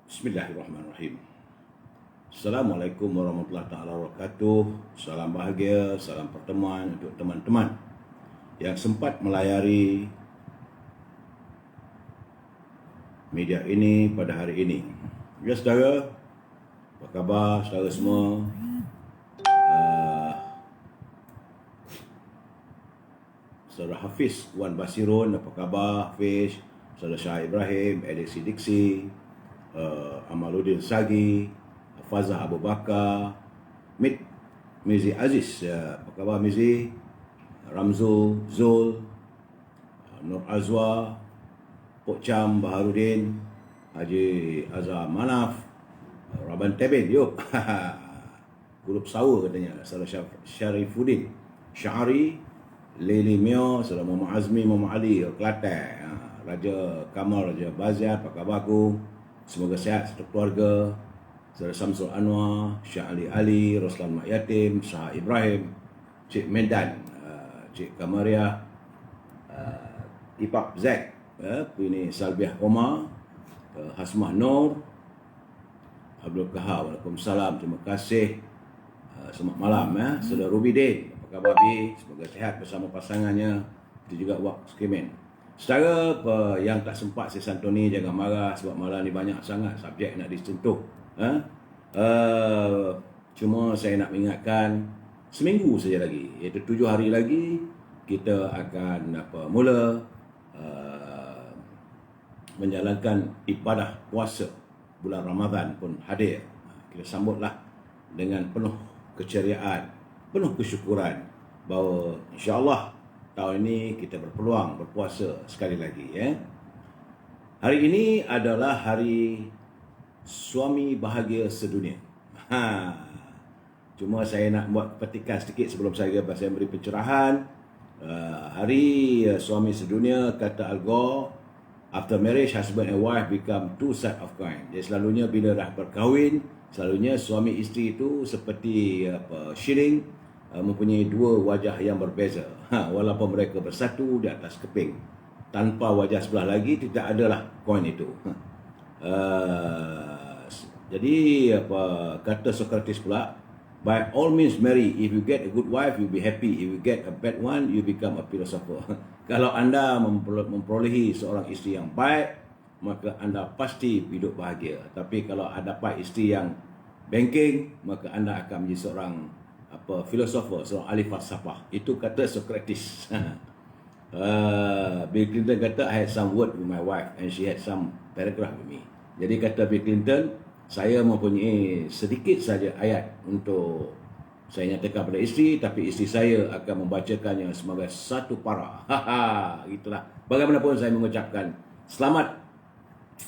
Bismillahirrahmanirrahim. Assalamualaikum warahmatullahi taala wabarakatuh. Salam bahagia, salam pertemuan untuk teman-teman yang sempat melayari media ini pada hari ini. Ya saudara, apa khabar saudara semua? Saudara Hafiz Wan Basirun, apa khabar Hafiz? Saudara Syah Ibrahim, Ediksi Diksi, Amaluddin Sagi, Fazah Abu Bakar, Mizi Aziz, apa khabar Mizi? Ramzul, Zul, Nur Azwa, Pok Cham, Baharudin, Haji Azhar Manaf, Raban Tebin, yuk. Grup Sawa katanya, Saudara Syarifuddin Syahari, Lili Mio, Saudara Muhammad Azmi, Muhammad Ali, Kelantan, Raja Kamal, Raja Baziat, apa khabar aku? Semoga sihat satu keluarga. Saudara Samsul Anwar, Syah Ali, Roslan Mak Yatim, Syah Ibrahim, Cik Medan, Cik Kamaria, Ipap Zack, ini Salbiah Omar, Hasmah Nur, Abdul Kahar, Waalaikumsalam, terima kasih. Selamat malam Saudara Ruby Din, apa khabar Bi? Semoga sihat bersama pasangannya. Itu juga Wak Skimen. Saudara yang tak sempat saya santuni, jangan marah sebab malam ni banyak sangat subjek nak disentuh. Cuma saya nak mengingatkan, seminggu saja lagi, iaitu 7 hari lagi kita akan mula menjalankan ibadah puasa. Bulan Ramadan pun hadir. Kita sambutlah dengan penuh keceriaan, penuh kesyukuran bahawa insya-Allah tahun ini kita berpeluang berpuasa sekali lagi. Hari ini adalah hari suami bahagia sedunia. Cuma saya nak buat petikan sedikit sebelum saya beri pencerahan. Hari suami sedunia, kata Al Gore, after marriage, husband and wife become two sides of coin. Jadi selalunya bila dah berkahwin, selalunya suami isteri itu seperti shilling, mempunyai dua wajah yang berbeza. Walaupun mereka bersatu di atas keping, tanpa wajah sebelah lagi tidak adalah koin itu. Jadi kata Socrates pula, by all means marry. If you get a good wife, you be happy. If you get a bad one, you become a philosopher. Kalau anda memperolehi seorang isteri yang baik, maka anda pasti hidup bahagia. Tapi kalau anda dapat isteri yang bengking, maka anda akan menjadi seorang filosofer, seorang ahli falsafah. Itu kata Socrates. Bill Clinton kata, I had some word with my wife and she had some paragraph with me. Jadi kata Bill Clinton, saya mempunyai sedikit saja ayat untuk saya nyatakan pada isteri, tapi isteri saya akan membacakannya sebagai satu para. Itulah. Bagaimanapun saya mengucapkan selamat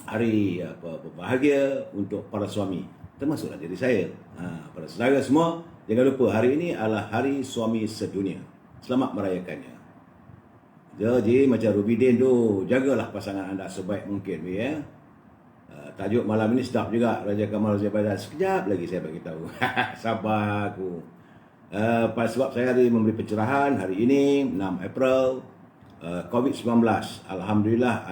hari bahagia untuk para suami, termasuklah diri saya. Para saudara semua, jangan lupa hari ini adalah hari suami sedunia. Selamat merayakannya. Jadi macam Ruby Din tu, jagalah pasangan anda sebaik mungkin. Tajuk malam ini sedap juga, Raja Kamal, Raja Badan. Sekejap lagi saya bagi tahu. Sabar aku. Sebab saya hari memberi pencerahan hari ini 6 April, COVID-19. Alhamdulillah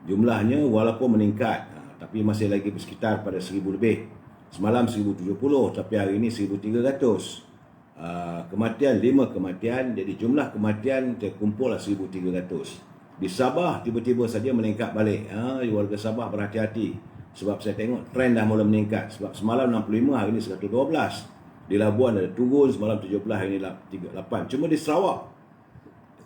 jumlahnya walaupun meningkat, tapi masih lagi bersekitar pada 1000 lebih. Semalam 1070, tapi hari ini 1300. Kematian 5 kematian, jadi jumlah kematian terkumpul 1300. Di Sabah tiba-tiba saja meningkat balik. Warga Sabah berhati-hati sebab saya tengok trend dah mula meningkat. Sebab semalam 65, hari ini 112. Di Labuan ada turun, semalam 17, hari ini 38. Cuma di Sarawak,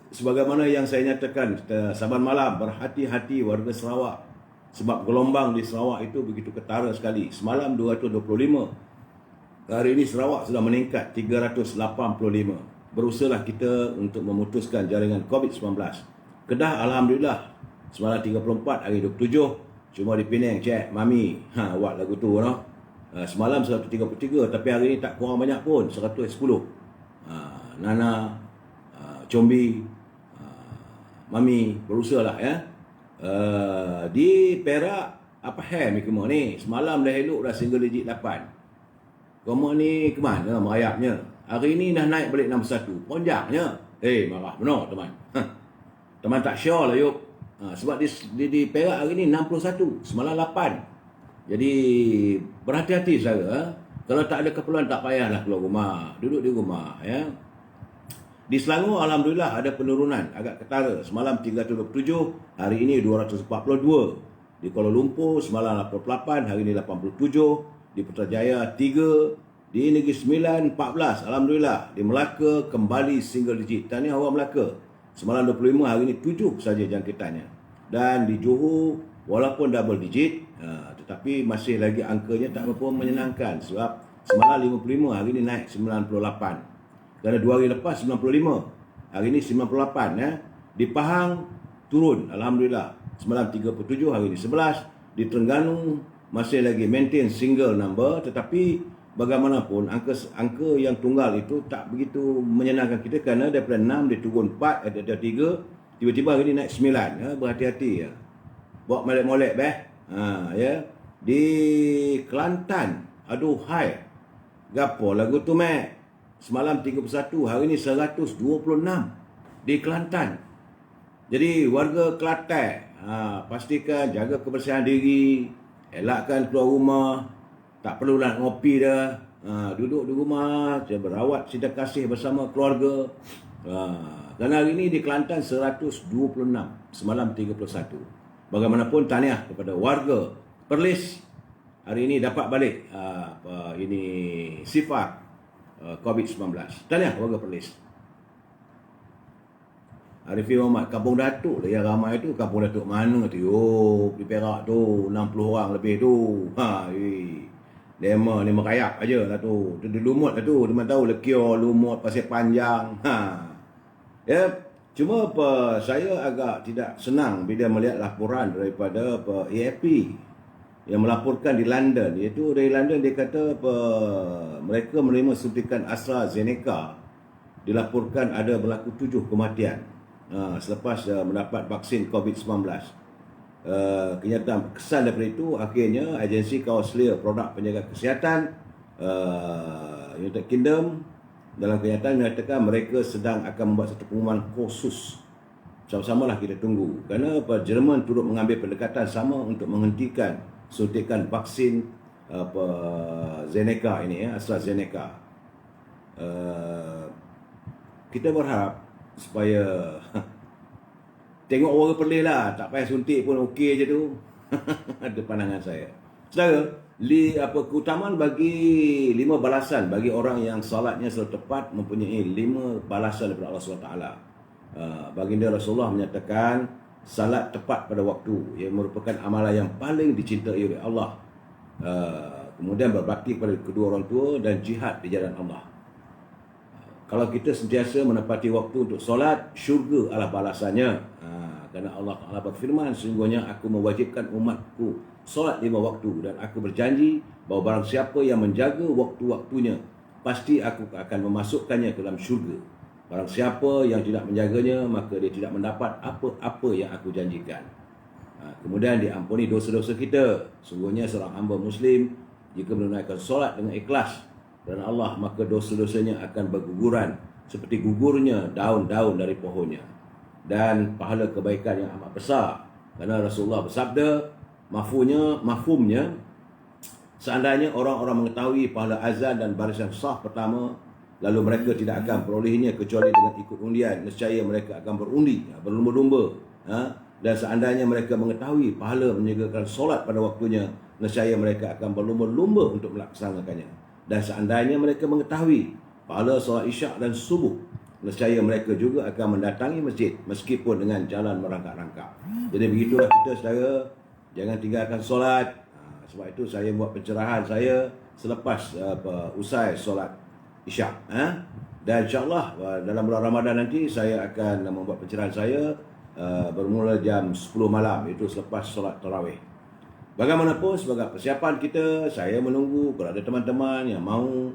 sebagaimana yang saya nyatakan saban malam, berhati-hati warga Sarawak. Sebab gelombang di Sarawak itu begitu ketara sekali. Semalam 225. Hari ini Sarawak sudah meningkat 385. Berusahalah kita untuk memutuskan jaringan COVID-19. Kedah Alhamdulillah semalam 34, hari 27. Cuma di Penang, cek Mami, awak lagu tu no? Semalam 133, tapi hari ini tak kurang banyak pun, 110. Nana, Combi, Mami, berusahalah di Perak, apa mereka ni? Semalam dah elok dah single digit 8. Kamu ni ke mana merayapnya? Hari ni dah naik balik 61. Ponjaknya. Marah benar teman. Teman tak sure lah yuk. Sebab di Perak hari ni 61, semalam 8. Jadi berhati-hati saudara. Kalau tak ada keperluan tak payahlah keluar rumah, duduk di rumah ya. Di Selangor alhamdulillah ada penurunan agak ketara. Semalam 327, hari ini 242. Di Kuala Lumpur semalam 88, hari ini 87. Di Putrajaya 3, di Negeri Sembilan 14. Alhamdulillah. Di Melaka kembali single digit. Tahniah orang Melaka. Semalam 25, hari ini 7 saja jangkitannya. Dan di Johor walaupun double digit, tetapi masih lagi angkanya tak berapa menyenangkan. Sebab semalam 55, hari ini naik 98. Kerana 2 hari lepas 95, hari ini 98 ya. Di Pahang turun alhamdulillah. Semalam 37, hari ini 11. Di Terengganu masih lagi maintain single number, tetapi bagaimanapun angka yang tunggal itu tak begitu menyenangkan kita kerana daripada 6 dia turun 4, ada 3, tiba-tiba hari ini naik 9 ya. Berhati-hati ya. Bawa molek-molek ya. Di Kelantan aduhai gapo lagu tu mek. Semalam 31, hari ini 126 di Kelantan. Jadi warga Kelantan, pastikan jaga kebersihan diri, elakkan keluar rumah, tak perlu nak ngopi dah. Duduk di rumah, berawat cinta kasih bersama keluarga. Dan hari ini di Kelantan 126, semalam 31. Bagaimanapun tahniah kepada warga Perlis, hari ini dapat balik sifar COVID-19. Tahniah warga Perlis. Arifin Muhammad, Kampung Datuk lah yang ramai tu. Kampung Datuk mana tu? Di Perak tu 60 orang lebih tu. Lima kayak aja lah tu. Di Lumut lah tu. Dia tahu Lekior, Lumut, Pasir Panjang. Ya, cuma saya agak tidak senang bila melihat laporan daripada AFP yang melaporkan di London. Iaitu dari London dia kata mereka menerima suntikan AstraZeneca, dilaporkan ada berlaku 7 kematian selepas mendapat vaksin COVID-19. Kenyataan kesan daripada itu, akhirnya agensi kawasan produk penjaga kesihatan United Kingdom dalam kenyataan menyatakan mereka sedang akan membuat satu pengumuman khusus. Sama-samalah kita tunggu. Kerana Jerman turut mengambil pendekatan sama untuk menghentikan suntikan vaksin Zeneca ini, AstraZeneca. Kita berharap supaya tengok orang Perlis lah, tak payah suntik pun okey je tu. Ada pandangan saya. Saudara, keutamaan bagi 5 balasan bagi orang yang salatnya selalu tepat, mempunyai 5 balasan daripada Allah SWT. Baginda Rasulullah menyatakan salat tepat pada waktu yang merupakan amalan yang paling dicintai oleh Allah. Kemudian berbakti kepada kedua orang tua dan jihad di jalan Allah. Kalau kita sentiasa menepati waktu untuk solat, syurga adalah balasannya. Kerana Allah Ta'ala berfirman, sesungguhnya aku mewajibkan umatku solat 5 waktu, dan aku berjanji bahawa barang siapa yang menjaga waktu-waktunya, pasti aku akan memasukkannya ke dalam syurga. Barang siapa yang tidak menjaganya, maka dia tidak mendapat apa-apa yang aku janjikan. Kemudian diampuni dosa-dosa kita. Sungguhnya seorang hamba Muslim jika menunaikan solat dengan ikhlas dan Allah, maka dosa-dosanya akan berguguran seperti gugurnya daun-daun dari pohonnya, dan pahala kebaikan yang amat besar. Kerana Rasulullah bersabda, mafhumnya, seandainya orang-orang mengetahui pahala azan dan barisan saf pertama, lalu mereka tidak akan perolehnya kecuali dengan ikut undian, nescaya mereka akan berundi, berlumba-lumba. Dan seandainya mereka mengetahui pahala menjaga solat pada waktunya, nescaya mereka akan berlumba-lumba untuk melaksanakannya. Dan seandainya mereka mengetahui pahala solat isyak dan subuh, nescaya mereka juga akan mendatangi masjid meskipun dengan jalan merangkak-rangkak. Jadi begitulah kita saudara, jangan tinggalkan solat. Sebab itu saya buat pencerahan saya selepas usai solat isyak. Dan insyaAllah dalam bulan Ramadan nanti saya akan membuat pencerahan saya bermula jam 10 malam, itu selepas solat tarawih. Bagaimanapun sebagai persiapan kita, saya menunggu kalau ada teman-teman yang mahu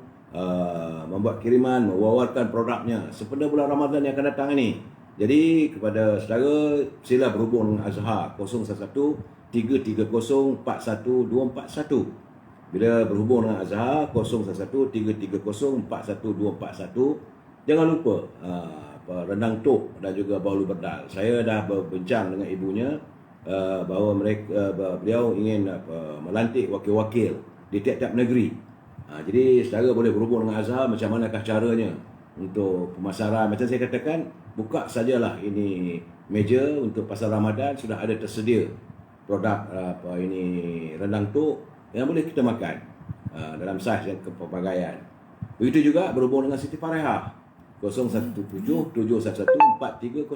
membuat kiriman, mewawarkan produknya sempena bulan Ramadan yang akan datang ini. Jadi kepada saudara, sila berhubung dengan Azhar 011 330 41241. Bila berhubung dengan Azhar 011 330 41241, jangan lupa rendang tok dan juga bahulu berdal. Saya dah berbincang dengan ibunya bahawa beliau ingin melantik wakil-wakil di tiap-tiap negeri. Jadi saudara boleh berhubung dengan Azhar macam manakah caranya untuk pemasaran. Macam saya katakan, buka sajalah ini meja untuk pasar Ramadan, sudah ada tersedia produk rendang tok yang boleh kita makan dalam saiz yang kepelbagaian. Begitu juga berhubung dengan Siti Farehah 017-711-4300.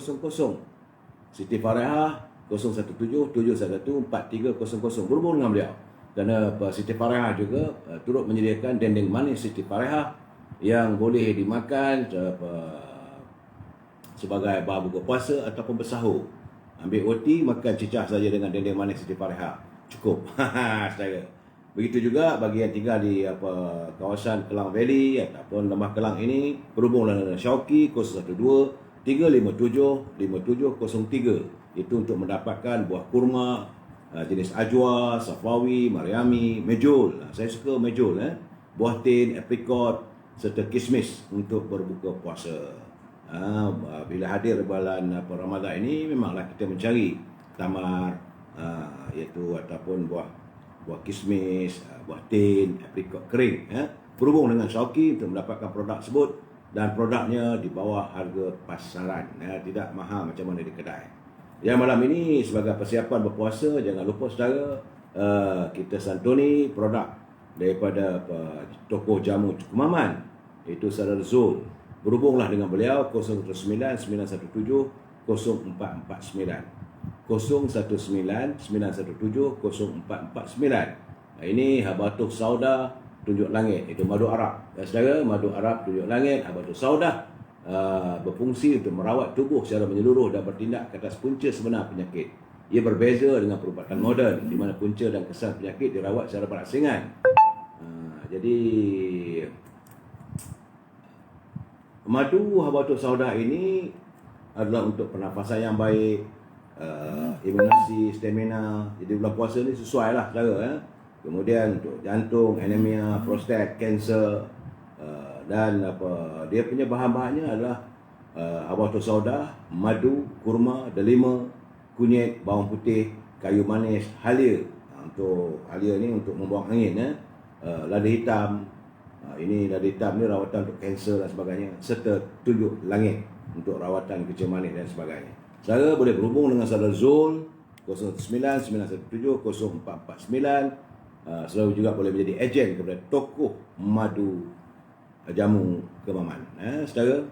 Siti Farehah 017-711-4300. Berhubung dengan beliau. Kerana Siti Farehah juga turut menyediakan dendeng manis Siti Farehah yang boleh dimakan sebagai bahan buka puasa ataupun bersahur. Ambil roti, makan cicah saja dengan dendeng manis Siti Farehah. Cukup. Saudara. Begitu juga bagi yang tinggal di kawasan Kelang Valley ataupun Lembah Kelang ini, berhubung dengan Syauqi 012-357-5703. Itu untuk mendapatkan buah kurma jenis ajwa, safawi, mariami, mejul. Saya suka mejul. Buah tin, aprikot serta kismis untuk berbuka puasa. Bila hadir bulan Ramadan ini, memanglah kita mencari tamar, iaitu ataupun buah kismis, buah tin, aprikot kering. Berhubung dengan Syauqi untuk mendapatkan produk tersebut, dan produknya di bawah harga pasaran, tidak mahal macam mana di kedai. Yang malam ini sebagai persiapan berpuasa, jangan lupa saudara, kita santuni produk daripada toko jamu Cukumaman, iaitu Saudara Zul. Berhubunglah dengan beliau 019-917-0449. 019-917-0449. Ini Habatus Sauda Tunjuk Langit, itu madu Arab. Saudara, madu Arab Tunjuk Langit, Habatus Sauda berfungsi untuk merawat tubuh secara menyeluruh dan bertindak ke atas punca sebenar penyakit. Ia berbeza dengan perubatan moden di mana punca dan kesan penyakit dirawat secara berasingan. Jadi madu Habatus Sauda ini adalah untuk pernafasan yang baik, imunasi, stamina. Jadi bulan puasa ni sesuai lah saudara. Kemudian untuk jantung, anemia, prostat, kanser, dan dia punya bahan-bahannya adalah Habatus Sauda, madu, kurma, delima, kunyit, bawang putih, kayu manis, halia. Untuk halia ni untuk membuang angin, lada hitam. Ini lada hitam ni rawatan untuk kanser dan sebagainya, serta tunjuk langit untuk rawatan kecil manis dan sebagainya. Saudara boleh berhubung dengan Saudara Zul 099-917-0449. Saudara juga boleh menjadi ejen kepada tokoh madu jamu Kemaman. Saudara,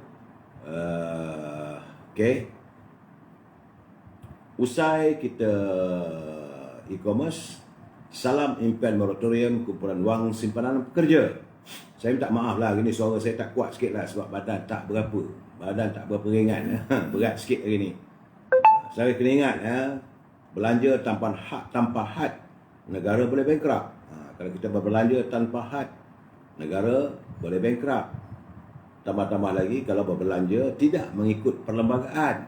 okey. Usai kita e-commerce, salam impian moratorium kumpulan wang simpanan pekerja. Saya minta maaf lah, hari ni suara saya tak kuat sikit lah sebab badan tak berapa ringan. Berat sikit hari ni. Saya kena ingat, belanja tanpa had, negara boleh bankrupt. Kalau kita berbelanja tanpa had, negara boleh bankrupt. Tambah-tambah lagi kalau berbelanja tidak mengikut perlembagaan,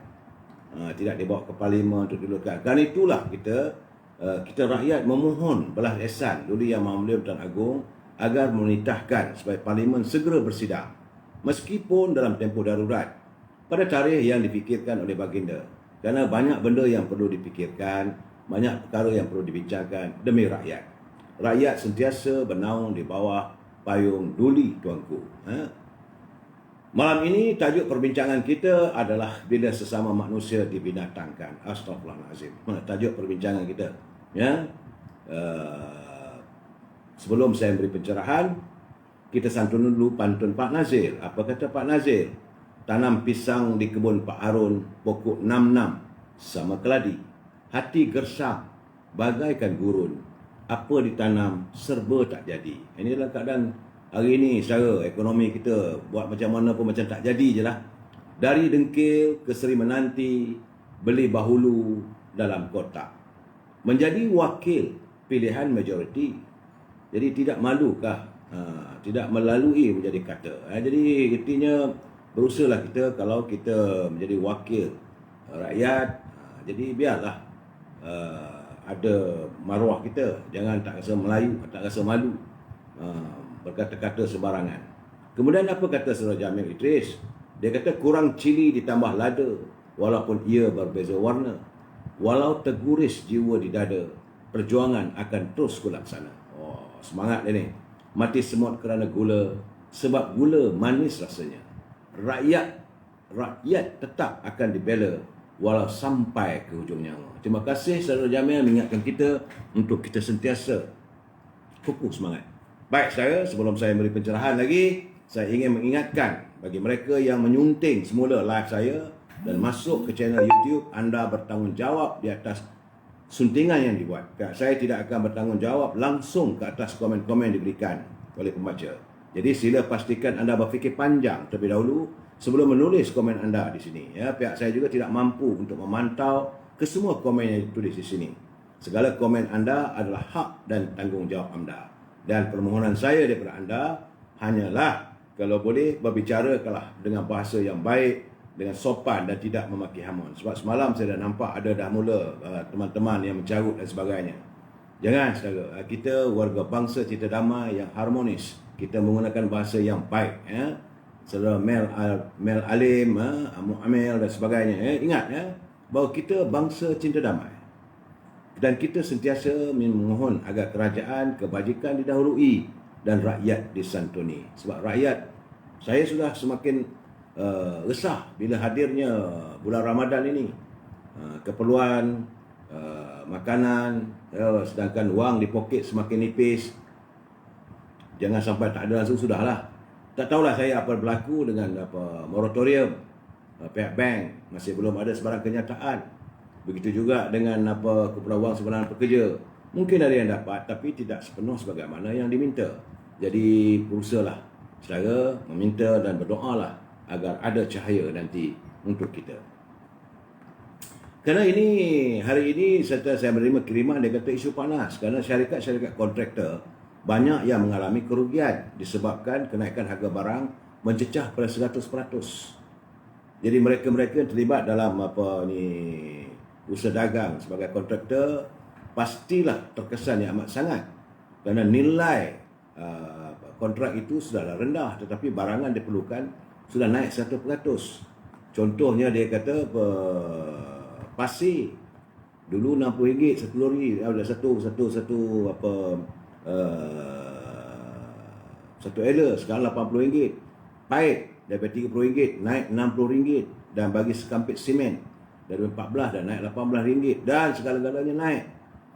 tidak dibawa ke parlimen untuk diluluskan. Dan itulah kita rakyat memohon belas ihsan Duli Yang Maha Mulia Tuan Agong agar menitahkan supaya parlimen segera bersidang, meskipun dalam tempoh darurat, pada tarikh yang dipikirkan oleh baginda. Kerana banyak benda yang perlu dipikirkan, banyak perkara yang perlu dibincangkan demi rakyat. Rakyat sentiasa bernaung di bawah payung Duli tuanku. Malam ini tajuk perbincangan kita adalah bila sesama manusia dibinatangkan. Astaghfirullahalazim. Tajuk perbincangan kita. Sebelum saya beri pencerahan, kita santun dulu pantun Pak Nazir. Apa kata Pak Nazir? Tanam pisang di kebun Pak Harun, pokok 66 sama keladi. Hati gersam bagaikan gurun. Apa ditanam serba tak jadi. Ini adalah keadaan hari ini, saudara. Ekonomi kita buat macam mana pun macam tak jadi je lah. Dari dengkil ke Seri Menanti, beli bahulu dalam kotak. Menjadi wakil pilihan majoriti. Jadi tidak malukah? Tidak melalui menjadi kata. Jadi artinya berusahalah kita kalau kita menjadi wakil rakyat. Jadi biarlah ada maruah kita. Jangan tak rasa Melayu, tak rasa malu berkata-kata sembarangan. Kemudian apa kata Saudara Jamil Idris? Dia kata kurang cili ditambah lada, walaupun ia berbeza warna. Walau terguris jiwa di dada, perjuangan akan terus kulaksana. Oh, semangat dia ni. Mati semut kerana gula, sebab gula manis rasanya. Rakyat tetap akan dibela walau sampai ke hujung nyawa. Terima kasih saudara Jamil mengingatkan kita untuk kita sentiasa kukuh semangat. Baik saudara, sebelum saya beri pencerahan lagi, saya ingin mengingatkan bagi mereka yang menyunting semula live saya dan masuk ke channel YouTube, anda bertanggungjawab di atas suntingan yang dibuat. Saya tidak akan bertanggungjawab langsung ke atas komen-komen diberikan oleh pembaca. Jadi sila pastikan anda berfikir panjang terlebih dahulu sebelum menulis komen anda di sini. Ya, pihak saya juga tidak mampu untuk memantau kesemua komen yang ditulis di sini. Segala komen anda adalah hak dan tanggungjawab anda. Dan permohonan saya daripada anda hanyalah kalau boleh berbicara dengan bahasa yang baik, dengan sopan dan tidak memaki hamun. Sebab semalam saya dah nampak ada dah mula teman-teman yang mencarut dan sebagainya. Jangan saudara, kita warga bangsa Cita Damai yang harmonis. Kita menggunakan bahasa yang baik. Ya. Saudara Mel Alim, Amu Amel dan sebagainya. Ingat bahawa kita bangsa cinta damai. Dan kita sentiasa memohon agar kerajaan kebajikan didahului dan rakyat disantuni. Sebab rakyat, saya sudah semakin resah bila hadirnya bulan Ramadan ini. Keperluan makanan, sedangkan wang di poket semakin nipis. Jangan sampai tak ada langsung, sudahlah. Tak tahulah saya apa berlaku dengan moratorium pihak bank, masih belum ada sebarang kenyataan. Begitu juga dengan kumpulan wang sebenaran pekerja. Mungkin ada yang dapat tapi tidak sepenuh sebagaimana yang diminta. Jadi berusahalah saudara meminta dan berdoalah agar ada cahaya nanti untuk kita. Kerana hari ini saya menerima kiriman dia kata isu panas kerana syarikat-syarikat kontraktor banyak yang mengalami kerugian disebabkan kenaikan harga barang mencecah pada 100%. Jadi mereka-mereka yang terlibat dalam usaha dagang sebagai kontraktor pastilah terkesan yang amat sangat kerana nilai kontrak itu sudahlah rendah tetapi barangan diperlukan sudah naik 100%. Contohnya dia kata pasir dulu RM60 satu lori, satu ela sekarang RM80. Paip daripada RM30 naik RM60 dan bagi sekampit semen dari 14 dan naik RM18 dan segala-galanya naik.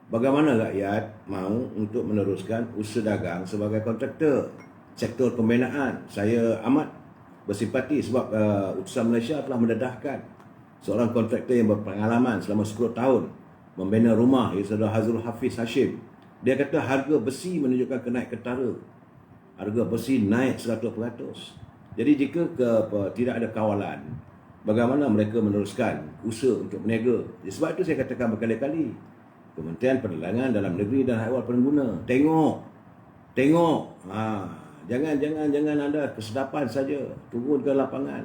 Bagaimana rakyat mahu untuk meneruskan usaha dagang sebagai kontraktor? Sektor pembinaan saya amat bersimpati sebab utusan Malaysia telah mendedahkan seorang kontraktor yang berpengalaman selama 10 tahun membina rumah, iaitu saudara Hazrul Hafiz Hashim. Dia kata harga besi menunjukkan kenaik ketara. Harga besi naik 100%. Jadi jika tidak ada kawalan, bagaimana mereka meneruskan usaha untuk berniaga? Sebab itu saya katakan berkali-kali, Kementerian Perdagangan Dalam Negeri dan Haiwan Pengguna, tengok. Jangan anda kesedapan saja, turun ke lapangan.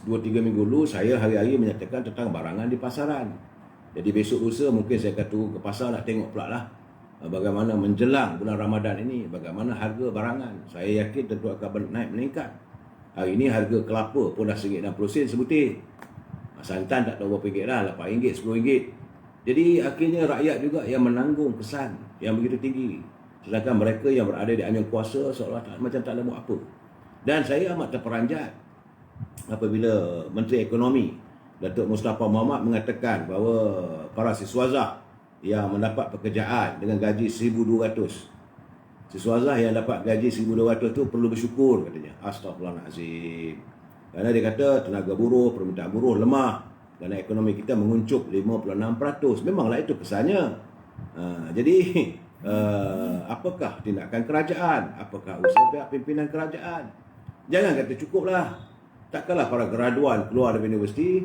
2-3 minggu dulu saya hari-hari menyatakan tentang barangan di pasaran. Jadi besok lusa mungkin saya akan turun ke pasar nak tengok pula lah bagaimana menjelang bulan Ramadan ini, bagaimana harga barangan. Saya yakin tentu akan naik meningkat. Hari ini harga kelapa pun dah RM1.60 sebutir. Santan tak tahu berapa ringgit lah, RM8, RM10. Jadi akhirnya rakyat juga yang menanggung kesan yang begitu tinggi. Sedangkan mereka yang berada di anjung kuasa seolah macam tak ada buat apa. Dan saya amat terperanjat apabila Menteri Ekonomi Datuk Mustafa Mohamad mengatakan bahawa para siswazah yang mendapat pekerjaan dengan gaji 1,200, siswazah yang dapat gaji 1,200 tu perlu bersyukur katanya. Astaghfirullahalazim. Kerana dia kata tenaga buruh, permintaan buruh lemah dan ekonomi kita menguncup 56%. Memanglah itu kesannya. Jadi apakah tindakan kerajaan? Apakah usaha pihak pimpinan kerajaan? Jangan kata cukuplah. Takkanlah para graduan keluar dari universiti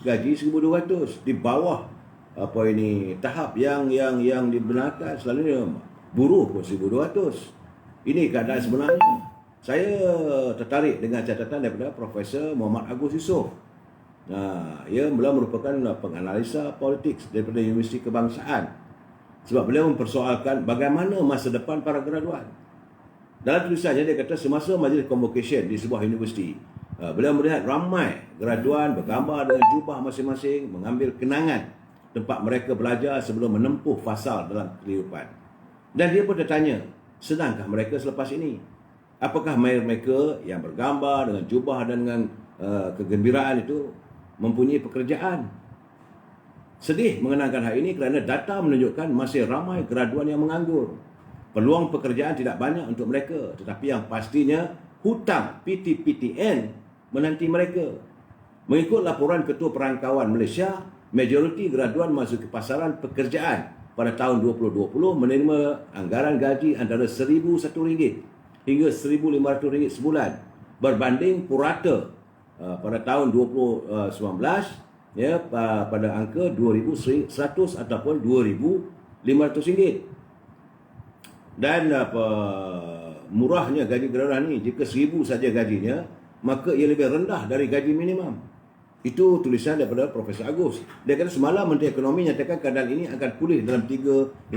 gaji 1,200 di bawah tahap yang dibenarkan. Selalunya buruh pun 1,200. Ini keadaan sebenarnya. Saya tertarik dengan catatan daripada Profesor Muhammad Agus Yusof. Ia beliau merupakan penganalisa politik daripada Universiti Kebangsaan. Sebab beliau mempersoalkan bagaimana masa depan para graduan. Dalam tulisannya dia kata semasa majlis convocation di sebuah universiti, beliau melihat ramai graduan bergambar dengan jubah masing-masing mengambil kenangan tempat mereka belajar sebelum menempuh fasal dalam kehidupan. Dan dia pun tertanya, senangkah mereka selepas ini? Apakah mereka yang bergambar dengan jubah dan dengan kegembiraan itu mempunyai pekerjaan? Sedih mengenangkan hal ini kerana data menunjukkan masih ramai graduan yang menganggur. Peluang pekerjaan tidak banyak untuk mereka, tetapi yang pastinya hutang PTPTN menanti mereka. Mengikut laporan Ketua Perangkawan Malaysia, majoriti graduan masuk ke pasaran pekerjaan pada tahun 2020 menerima anggaran gaji antara RM1,001 hingga RM1,500 sebulan, berbanding purata pada tahun 2019 pada angka RM2,100 ataupun RM2,500. Dan murahnya gaji graduan ni, jika RM1,000 saja gajinya, maka ia lebih rendah dari gaji minimum. Itu tulisan daripada Profesor Agus. Dia kata semalam Menteri Ekonomi nyatakan keadaan ini akan pulih dalam 3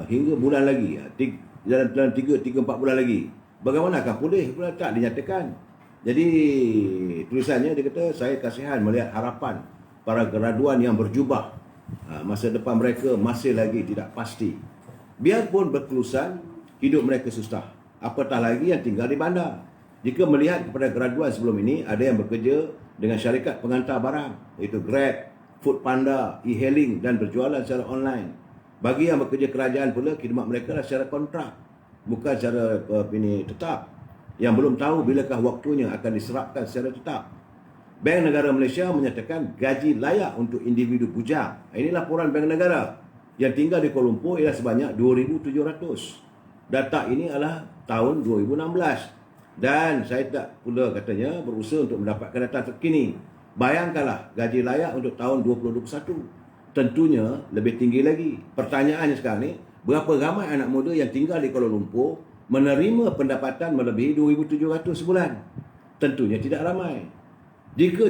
hingga bulan lagi. Dalam 3-4 bulan lagi. Bagaimana akan pulih? Tak dinyatakan. Jadi tulisannya dia kata, saya kasihan melihat harapan para graduan yang berjubah. Masa depan mereka masih lagi tidak pasti. Biarpun berkelusan, hidup mereka susah. Apatah lagi yang tinggal di bandar. Jika melihat kepada graduan sebelum ini, ada yang bekerja dengan syarikat pengantar barang, iaitu Grab, Foodpanda, e-hailing dan berjualan secara online. Bagi yang bekerja kerajaan pula, khidmat mereka adalah secara kontrak, bukan secara tetap. Yang belum tahu bilakah waktunya akan diserapkan secara tetap. Bank Negara Malaysia menyatakan gaji layak untuk individu bujang. Ini laporan Bank Negara yang tinggal di Kuala Lumpur ialah sebanyak 2,700. Data ini adalah tahun 2016. Dan saya tak pula katanya berusaha untuk mendapatkan data terkini. Bayangkanlah gaji layak untuk tahun 2021. Tentunya lebih tinggi lagi. Pertanyaannya sekarang ni, berapa ramai anak muda yang tinggal di Kuala Lumpur menerima pendapatan melebihi 2,700 sebulan? Tentunya tidak ramai. Jika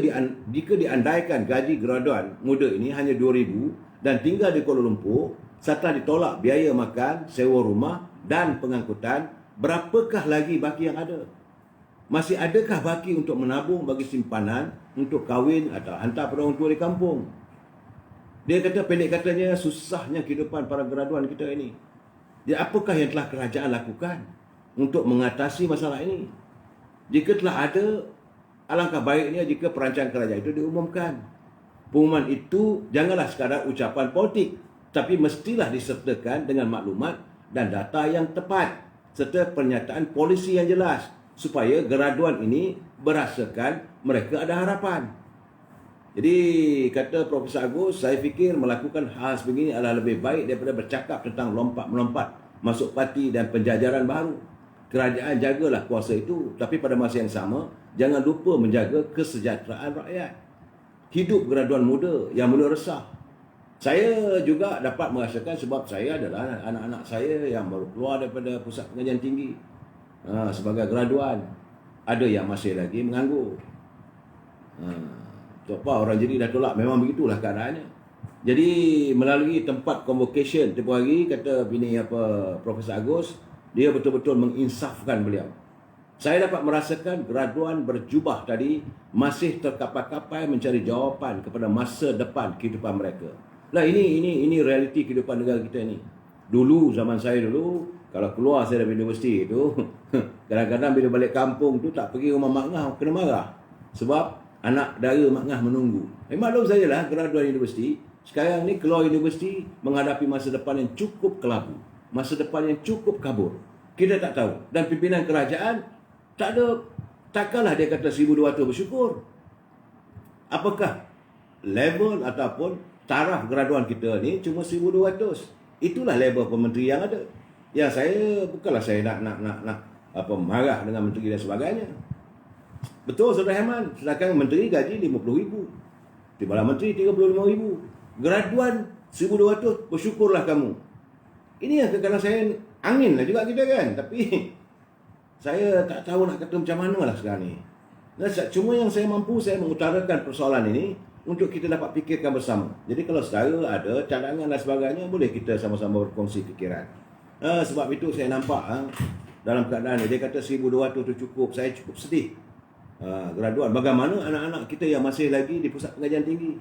diandaikan gaji graduan muda ini hanya 2,000 dan tinggal di Kuala Lumpur, serta ditolak biaya makan, sewa rumah dan pengangkutan, berapakah lagi baki yang ada? Masih adakah baki untuk menabung bagi simpanan untuk kahwin atau hantar pada orang tua di kampung? Dia kata, pendek katanya, susahnya kehidupan para graduan kita ini. Jadi apakah yang telah kerajaan lakukan untuk mengatasi masalah ini? Jika telah ada, alangkah baiknya jika perancangan kerajaan itu diumumkan. Pengumuman itu janganlah sekadar ucapan politik, tapi mestilah disertakan dengan maklumat dan data yang tepat, serta pernyataan polisi yang jelas, supaya graduan ini berasakan mereka ada harapan. Jadi, kata Profesor Agus, saya fikir melakukan hal sebegini adalah lebih baik daripada bercakap tentang lompat-melompat masuk parti dan penjajaran baru. Kerajaan jagalah kuasa itu, tapi pada masa yang sama, jangan lupa menjaga kesejahteraan rakyat. Hidup graduan muda yang mula resah. Saya juga dapat merasakan sebab saya adalah anak-anak saya yang baru keluar daripada pusat pengajian tinggi sebagai graduan. Ada yang masih lagi menganggur. Tak apa, orang jadi dah tolak. Memang begitulah keadaannya. Jadi melalui tempat convocation tempoh hari, kata Profesor Agus, dia betul-betul menginsafkan beliau. Saya dapat merasakan graduan berjubah tadi masih terkapai-kapai mencari jawapan kepada masa depan kehidupan mereka. Lah ini realiti kehidupan negara kita ni. Dulu, zaman saya dulu, kalau keluar saya dari universiti itu, kadang-kadang bila balik kampung tu tak pergi rumah mak ngah, kena marah. Sebab anak dara mak ngah menunggu. Maklum saya lah, graduan universiti. Sekarang ni keluar universiti menghadapi masa depan yang cukup kelabu. Masa depan yang cukup kabur. Kita tak tahu. Dan pimpinan kerajaan tak ada, takkanlah dia kata 1,200 bersyukur. Apakah level ataupun taraf graduan kita ni cuma 1,200? Itulah level pementeri yang ada. Ya, saya bukanlah saya nak marah dengan menteri dan sebagainya. Betul, Saudara Herman. Sedangkan menteri gaji 50,000. Timbalan menteri 35,000. Graduan 1,200, bersyukurlah kamu. Ini yang kadang-kadang saya angin lah juga kita kan. Tapi saya tak tahu nak kata macam mana lah sekarang ni. Cuma yang saya mampu, saya mengutarakan persoalan ini untuk kita dapat fikirkan bersama. Jadi kalau saudara ada cadangan dan sebagainya, boleh kita sama-sama berkongsi fikiran. Sebab itu saya nampak dalam keadaan dia kata 1,200 itu cukup. Saya cukup sedih. Graduan, bagaimana anak-anak kita yang masih lagi di pusat pengajian tinggi,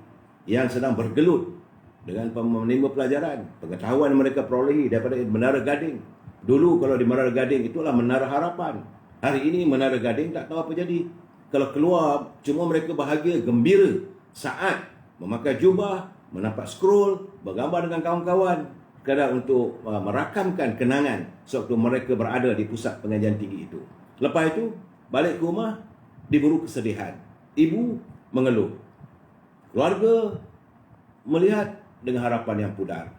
yang sedang bergelut dengan menerima pelajaran, pengetahuan mereka perolehi daripada Menara Gading. Dulu kalau di Menara Gading itulah Menara Harapan. Hari ini Menara Gading tak tahu apa jadi. Kalau keluar, cuma mereka bahagia, gembira saat memakai jubah, menampak scroll, bergambar dengan kawan-kawan, kadang untuk merakamkan kenangan sewaktu mereka berada di pusat pengajian tinggi itu. Lepas itu, balik ke rumah, diburu kesedihan. Ibu mengeluh. Keluarga melihat dengan harapan yang pudar.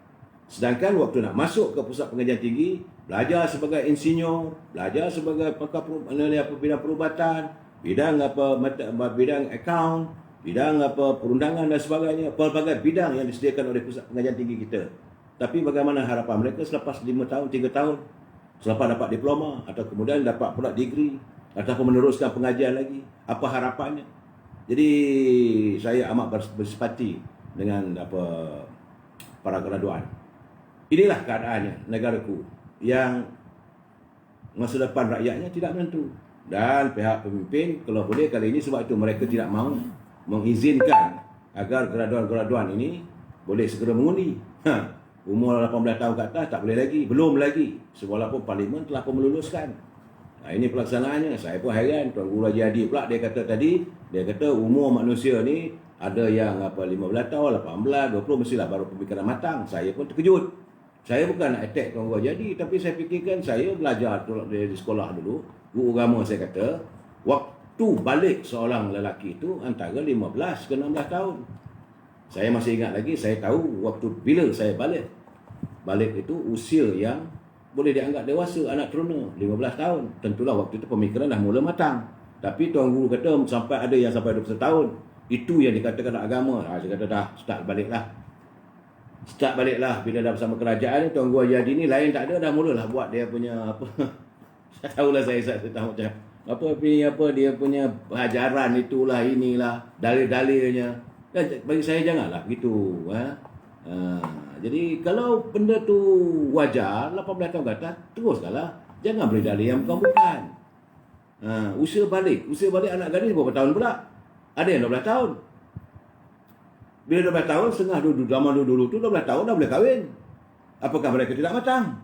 Sedangkan waktu nak masuk ke pusat pengajian tinggi, belajar sebagai insinyur, belajar sebagai pakar bidang perubatan, bidang akaun, bidang perundangan dan sebagainya, pelbagai bidang yang disediakan oleh pusat pengajian tinggi kita. Tapi bagaimana harapan mereka selepas 5 tahun, 3 tahun, selepas dapat diploma atau kemudian dapat pula degree ataupun meneruskan pengajian lagi, apa harapannya? Jadi saya amat bersempati dengan para graduan. Inilah keadaannya negaraku yang masa depan rakyatnya tidak menentu. Dan pihak pemimpin kalau boleh kali ini sebab itu mereka tidak mahu mengizinkan agar graduan-graduan ini boleh segera mengundi. Umur 18 tahun ke atas tak boleh lagi, belum lagi. Walaupun parlimen telah pun meluluskan. Ini pelaksanaannya. Saya pun heran. Tuan Guru Haji Hadi pula dia kata tadi, dia kata umur manusia ni ada yang 15 tahun, 18, 20 mestilah baru pemikiran matang. Saya pun terkejut. Saya bukan nak attack Tuan Guru Haji Hadi, tapi saya fikirkan saya belajar di sekolah dulu. Guru agama saya kata, waktu balik seorang lelaki itu antara 15 ke 16 tahun. Saya masih ingat lagi, saya tahu waktu bila saya balik. Balik itu usia yang boleh dianggap dewasa, anak teruna, 15 tahun. Tentulah waktu itu pemikiran dah mula matang. Tapi Tuan Guru kata sampai ada yang sampai 20 tahun. Itu yang dikatakan agama. Saya kata dah, start baliklah. Start baliklah. Bila dah bersama kerajaan, Tuan Guru Haji Hadi ni lain tak ada, dah mulalah buat dia punya apa. Saya tahulah saya tahu macam apa dia punya ajaran itulah inilah dalil-dalilnya. Bagi saya janganlah gitu. Jadi kalau benda tu wajar 18 tahun ke atas, teruskanlah. Jangan beri dalil yang bukan-bukan. Usia balik anak gadis berapa tahun pula? Ada yang 12 tahun. Bila 12 tahun, setengah zaman dulu tu 12 tahun dah boleh kahwin. Apakah mereka tidak matang?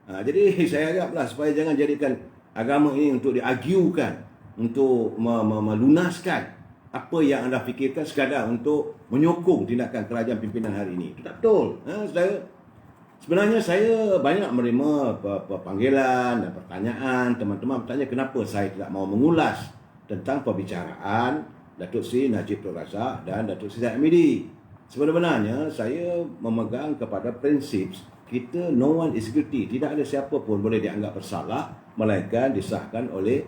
Jadi saya haraplah supaya jangan jadikan agama ini untuk diagiukan, untuk melunaskan apa yang anda fikirkan sekadar untuk menyokong tindakan kerajaan pimpinan hari ini. Itu tak betul. Sebenarnya saya banyak menerima panggilan dan pertanyaan. Teman-teman bertanya kenapa saya tidak mahu mengulas tentang perbicaraan Datuk Seri Najib Tun Razak dan Datuk Seri Zahid Hamidi. Sebenarnya saya memegang kepada prinsip kita no one is guilty. Tidak ada siapa pun boleh dianggap bersalah melainkan disahkan oleh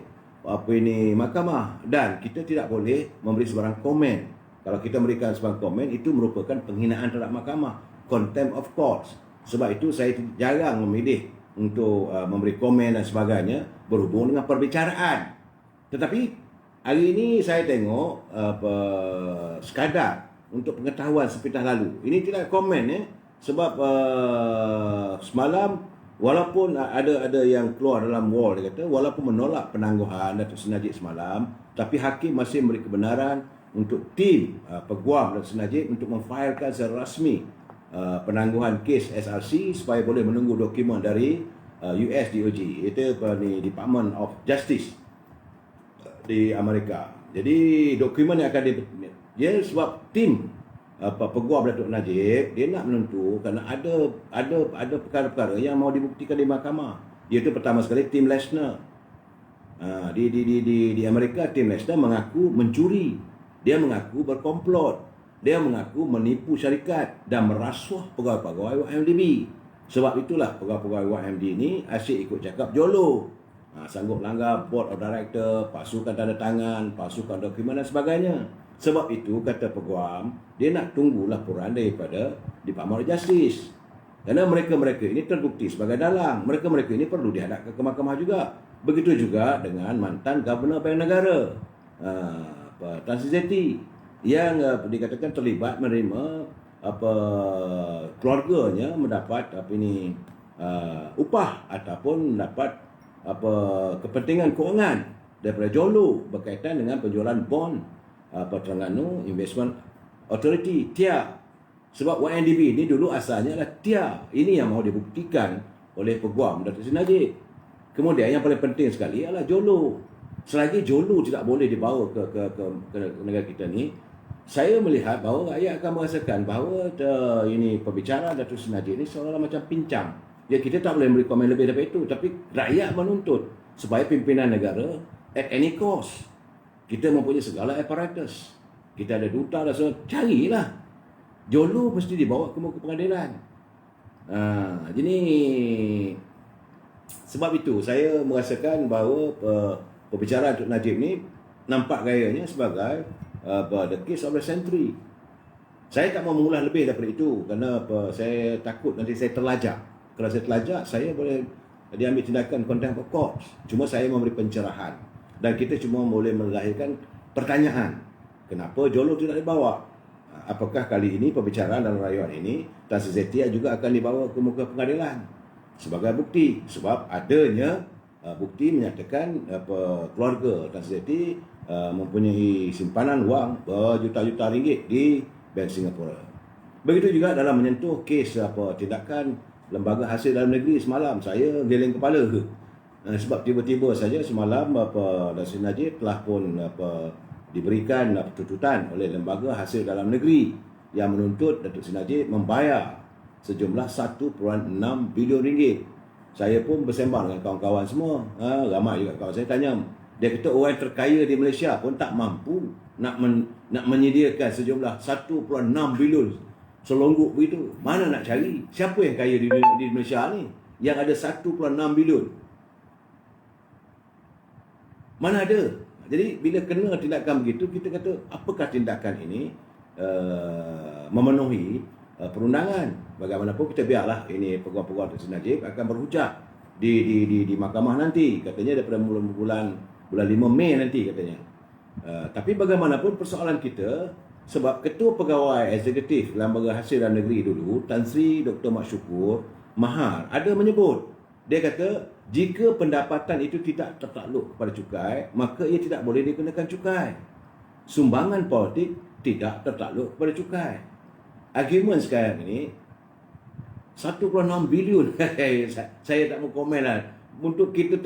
mahkamah, dan kita tidak boleh memberi sebarang komen. Kalau kita memberikan sebarang komen itu merupakan penghinaan terhadap mahkamah, contempt of court. Sebab itu saya jarang memilih untuk memberi komen dan sebagainya berhubung dengan perbicaraan. Tetapi hari ini saya tengok sekadar untuk pengetahuan sepintas lalu. Ini tidak komen sebab semalam walaupun ada yang keluar dalam wall, dia kata walaupun menolak penangguhan Datuk Seri Najib semalam, tapi hakim masih memberi kebenaran untuk tim peguam Datuk Seri Najib untuk memfailkan secara rasmi penangguhan kes SRC supaya boleh menunggu dokumen dari US DOJ, iaitu Department of Justice di Amerika. Jadi dokumen yang akan sebab tim peguam Datuk Najib dia nak menentu kerana ada perkara-perkara yang mau dibuktikan di mahkamah, iaitu pertama sekali tim Lesner. Di Amerika tim Lesner mengaku mencuri, dia mengaku berkomplot, dia mengaku menipu syarikat dan merasuah pegawai-pegawai YMDB. Sebab itulah pegawai-pegawai YMD ni asyik ikut cakap jolo, sanggup langgar board of director, palsukan tanda tangan, palsukan dokumen dan sebagainya. Sebab itu kata peguam, dia nak tunggu laporan daripada Department of Justice. Kerana mereka-mereka ini terbukti sebagai dalang. Mereka-mereka ini perlu dihadapkan ke mahkamah juga. Begitu juga dengan mantan Governor Bank Negara, Tan Sri Zeti. yang dikatakan terlibat menerima apa keluarganya mendapat apa ini upah ataupun mendapat apa kepentingan kewangan daripada Jolo berkaitan dengan penjualan bond Terengganu Investment Authority TIA. Sebab YNDB ni dulu asalnya adalah TIA. Ini yang mahu dibuktikan oleh Peguam Datuk Seri Najib. Kemudian yang paling penting sekali adalah Jolo. Selagi Jolo tidak boleh dibawa ke negara kita ni, saya melihat bahawa rakyat akan merasakan bahawa ini pembicaraan Datuk Seri Najib ni seolah-olah macam pincang. Ya, kita tak boleh beri komen lebih daripada itu, tapi rakyat menuntut supaya pimpinan negara at any cost. Kita mempunyai segala apparatus. Kita ada duta dan semua. Carilah. Jolo mesti dibawa ke muka pengadilan. Jadi sebab itu saya merasakan bahawa pembicaraan Datuk Najib ni nampak gayanya sebagai the case of the century. Saya tak mau mengulas lebih daripada itu kerana saya takut nanti saya terlajak. Kalau saya terlajak, saya boleh diambil tindakan contempt of court. Cuma saya memberi pencerahan. Dan kita cuma boleh melahirkan pertanyaan. Kenapa Jolo tidak dibawa? Apakah kali ini pembicaraan dalam rayuan ini Tan Sri Setia juga akan dibawa ke muka pengadilan sebagai bukti? Sebab adanya bukti menyatakan keluarga Tan Sri Setia mempunyai simpanan wang berjuta-juta ringgit di Bank Singapura. Begitu juga dalam menyentuh kes tindakan lembaga hasil dalam negeri semalam, saya geleng kepala sebab tiba-tiba saja semalam Datuk Seri Najib telah pun diberikan tuntutan oleh lembaga hasil dalam negeri yang menuntut Datuk Seri Najib membayar sejumlah 1.6 bilion ringgit. Saya pun bersembang dengan kawan-kawan semua, ramai juga kawan saya tanya, dia kata orang terkaya di Malaysia pun tak mampu nak menyediakan sejumlah 1.6 bilion selongguk begitu. Mana nak cari? Siapa yang kaya di Malaysia ni yang ada 1.6 bilion? Mana ada? Jadi bila kena tindakan begitu, kita kata apakah tindakan ini memenuhi perundangan? Bagaimanapun kita biarlah ini peguam-peguam Datuk Seri Najib akan berhujah di mahkamah nanti, katanya daripada bulan 5 Mei nanti katanya. Tapi bagaimanapun persoalan kita, sebab Ketua Pegawai Eksekutif Lembaga Hasil dalam Negeri dulu, Tan Sri Dr. Mak Syukur Mahar, ada menyebut, dia kata jika pendapatan itu tidak tertakluk kepada cukai, maka ia tidak boleh dikenakan cukai. Sumbangan politik tidak tertakluk kepada cukai. Argument sekarang ini 1.6 bilion. Saya tak mau komen lah. Untuk kita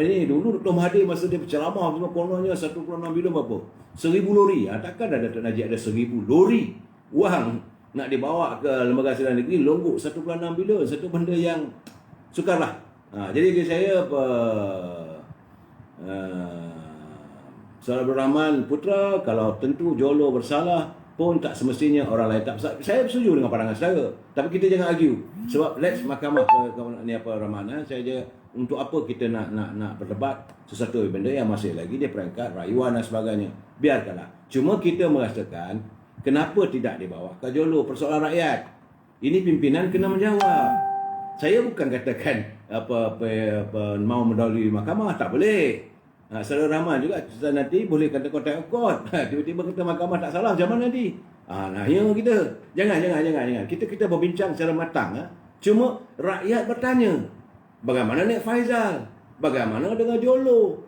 ini dulu Dr. Mahathir masa dia berceramah semua kononnya 1.6 bilion berapa? 1,000 lori. Takkan ada Datuk Najib ada 1,000 lori wang nak dibawa ke lembaga hasil dalam negeri longguk 1.6 bilion. Satu benda yang sukarlah. Jadi saya Saudara Abdul Rahman Putra, kalau tentu Jolo bersalah pun tak semestinya orang lain tak bersalah. Saya setuju dengan pandangan saudara, tapi kita jangan argue. Sebab let's mahkamah ni Rahman, saya je untuk apa kita nak berdebat sesuatu benda yang masih lagi dia perangkat rayuan dan sebagainya. Biarkanlah. Cuma kita merasakan kenapa tidak dibawa ke Jolo persoalan rakyat. Ini pimpinan kena menjawab. Saya bukan katakan mau mendahului mahkamah, tak boleh. Saudara Rahman juga nanti boleh kata contempt of court. Tiba-tiba kata mahkamah tak salah, macam mana nanti? Ya kita. Jangan. Kita berbincang secara matang. Cuma rakyat bertanya, bagaimana Nek Faizal? Bagaimana dengan Jolo?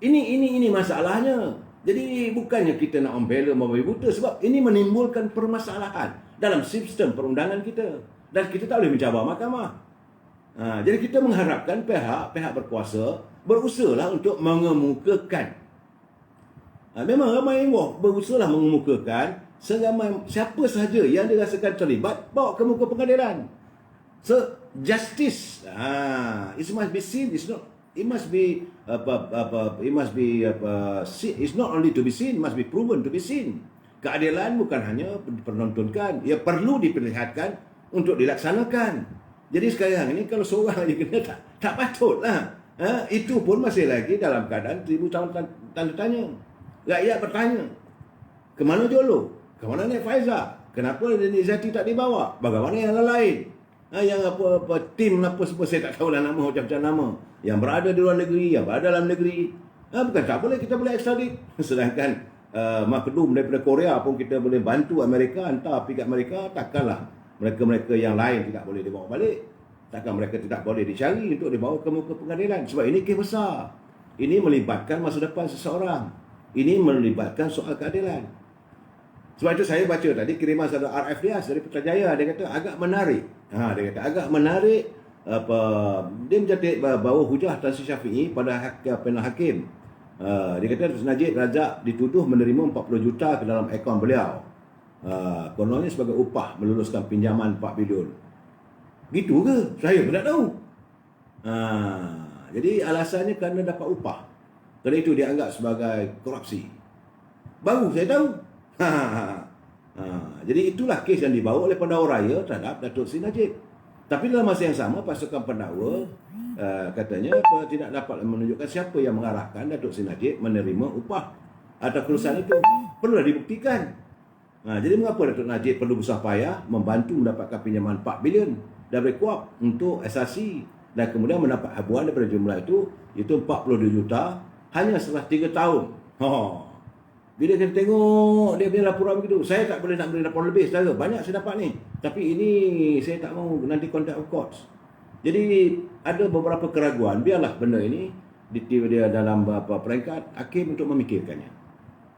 Ini masalahnya. Jadi bukannya kita nak membela membabi buta, sebab ini menimbulkan permasalahan dalam sistem perundangan kita. Dan kita tak boleh mencabar mahkamah. Jadi kita mengharapkan pihak berkuasa berusahalah untuk mengemukakan. Memang ramai yang berusahalah mengemukakan siapa sahaja yang dirasakan terlibat, bawa ke muka pengadilan. So justice, it must be seen. It must be it's not only to be seen, must be proven to be seen. Keadilan bukan hanya dipertontonkan, ia perlu diperlihatkan untuk dilaksanakan. Jadi sekarang ini kalau seorang aja kena tak patutlah. Itu pun masih lagi dalam keadaan 1000 tahun tanda tanya. Rakyat bertanya, ke mana Jolo? Ke mana Nek Faizal? Kenapa Nik Zati tak dibawa? Bagaimana yang lain? Yang tim apa semua saya tak tahulah nama macam-macam nama. Yang berada di luar negeri, yang berada dalam negeri. Bukan tak boleh, kita boleh extradite. Sedangkan makdum daripada Korea pun kita boleh bantu Amerika, hantar pergi kat Amerika, takkanlah mereka-mereka yang lain tidak boleh dibawa balik. Takkan mereka tidak boleh dicari untuk dibawa ke muka pengadilan. Sebab ini kes besar. Ini melibatkan masa depan seseorang. Ini melibatkan soal keadilan. Sebab itu saya baca tadi kiriman saudara RF Dias dari Putrajaya, dia kata agak menarik. Dia kata agak menarik dia mencatat bahawa hujah Tan Sri Syafiee pada panel hakim. Dia kata Najib Razak dituduh menerima 40 juta ke dalam akaun beliau. Kononnya sebagai upah meluluskan pinjaman 4 bilion. Gitu ke? Saya pun tak tahu. Jadi alasannya kerana dapat upah. Kerana itu dianggap sebagai korupsi. Baru saya tahu. Jadi itulah kes yang dibawa oleh pendakwa raya terhadap Datuk Seri Najib. Tapi dalam masa yang sama pasukan pendakwa katanya tidak dapat menunjukkan siapa yang mengarahkan Datuk Seri Najib menerima upah atau kelulusan itu. Perlulah dibuktikan. Jadi mengapa Datuk Najib perlu besar payah membantu mendapatkan pinjaman 4 bilion dari Kuap untuk asasi dan kemudian mendapat habuan daripada jumlah itu 42 juta hanya setelah 3 tahun. Bila kita tengok dia punya laporan begitu, saya tak boleh nak beri laporan lebih, saudara. Banyak saya dapat ni. Tapi ini saya tak mahu nanti contact of courts. Jadi ada beberapa keraguan, biarlah benda ini dia dalam peringkat hakim untuk memikirkannya.